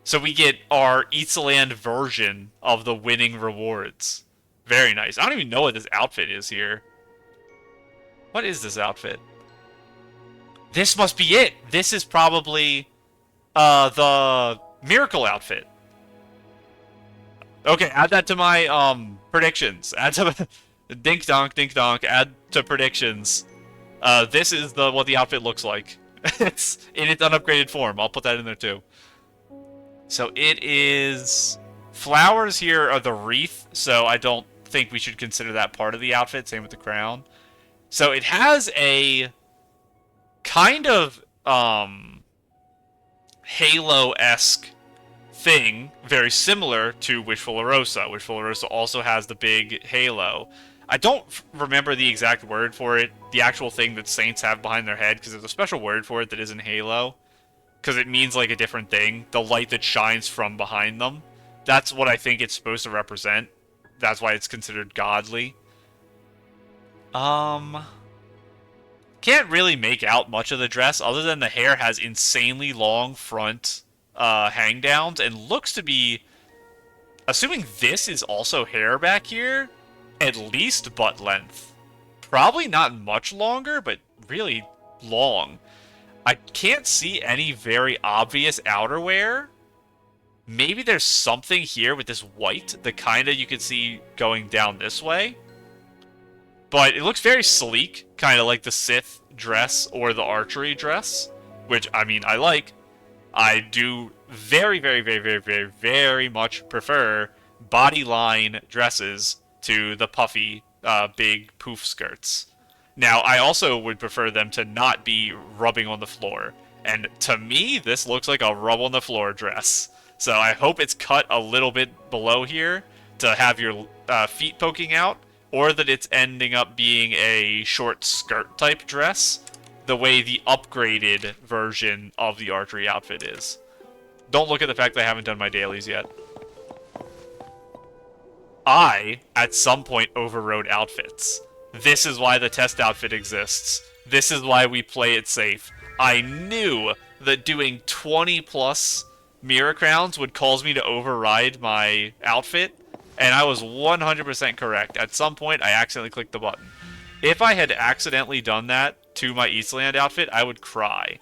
[SPEAKER 1] So we get our Isaland version of the winning rewards. Very nice. I don't even know what this outfit is here. What is this outfit? This must be it. This is probably the miracle outfit. Okay, add that to my predictions. Add to dink donk, add to predictions. This is what the outfit looks like. It's in its unupgraded form. I'll put that in there too. So it is flowers here are the wreath, so I don't think we should consider that part of the outfit. Same with the crown. So it has a kind of Halo-esque thing, very similar to Wishful Arosa. Wishful Arosa also has the big halo. I don't remember the exact word for it, the actual thing that saints have behind their head, because there's a special word for it that isn't halo, because it means like a different thing. The light that shines from behind them. That's what I think it's supposed to represent. That's why it's considered godly. Can't really make out much of the dress, other than the hair has insanely long front hang-downs, and looks to be, assuming this is also hair back here, at least butt length. Probably not much longer, but really long. I can't see any very obvious outerwear. Maybe there's something here with this white, the kind of you can see going down this way. But it looks very sleek, kind of like the Sith dress or the archery dress, which, I mean, I like. I do very, very, very, very, very, very much prefer bodyline dresses to the puffy, big poof skirts. Now, I also would prefer them to not be rubbing on the floor. And to me, this looks like a rub on the floor dress. So I hope it's cut a little bit below here to have your feet poking out, or that it's ending up being a short skirt type dress, the way the upgraded version of the archery outfit is. Don't look at the fact that I haven't done my dailies yet. I, at some point, overrode outfits. This is why the test outfit exists. This is why we play it safe. I knew that doing 20 plus mirror crowns would cause me to override my outfit, and I was 100% correct. At some point, I accidentally clicked the button. If I had accidentally done that to my Eastland outfit, I would cry.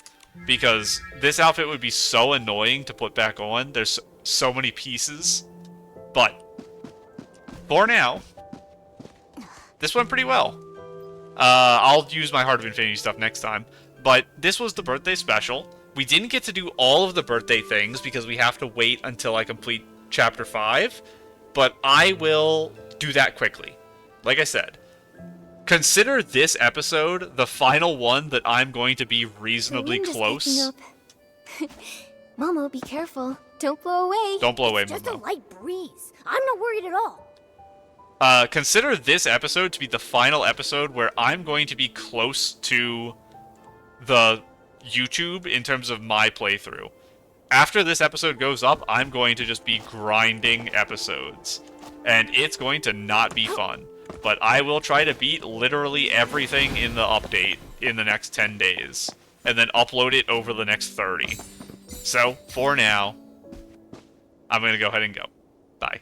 [SPEAKER 1] Because this outfit would be so annoying to put back on. There's so many pieces. But, for now, this went pretty well. I'll use my Heart of Infinity stuff next time. But this was the birthday special. We didn't get to do all of the birthday things because we have to wait until I complete Chapter 5. But I will do that quickly. Like I said, consider this episode the final one that I'm going to be reasonably close.
[SPEAKER 4] Momo, be careful. Don't blow away.
[SPEAKER 1] Don't blow away,
[SPEAKER 5] Just
[SPEAKER 1] Momo.
[SPEAKER 5] a light breeze. I'm not worried at all.
[SPEAKER 1] consider this episode to be the final episode where I'm going to be close to the YouTube in terms of my playthrough. After this episode goes up, I'm going to just be grinding episodes. And it's going to not be fun. But I will try to beat literally everything in the update in the next 10 days. And then upload it over the next 30. So, for now, I'm going to go ahead and go. Bye.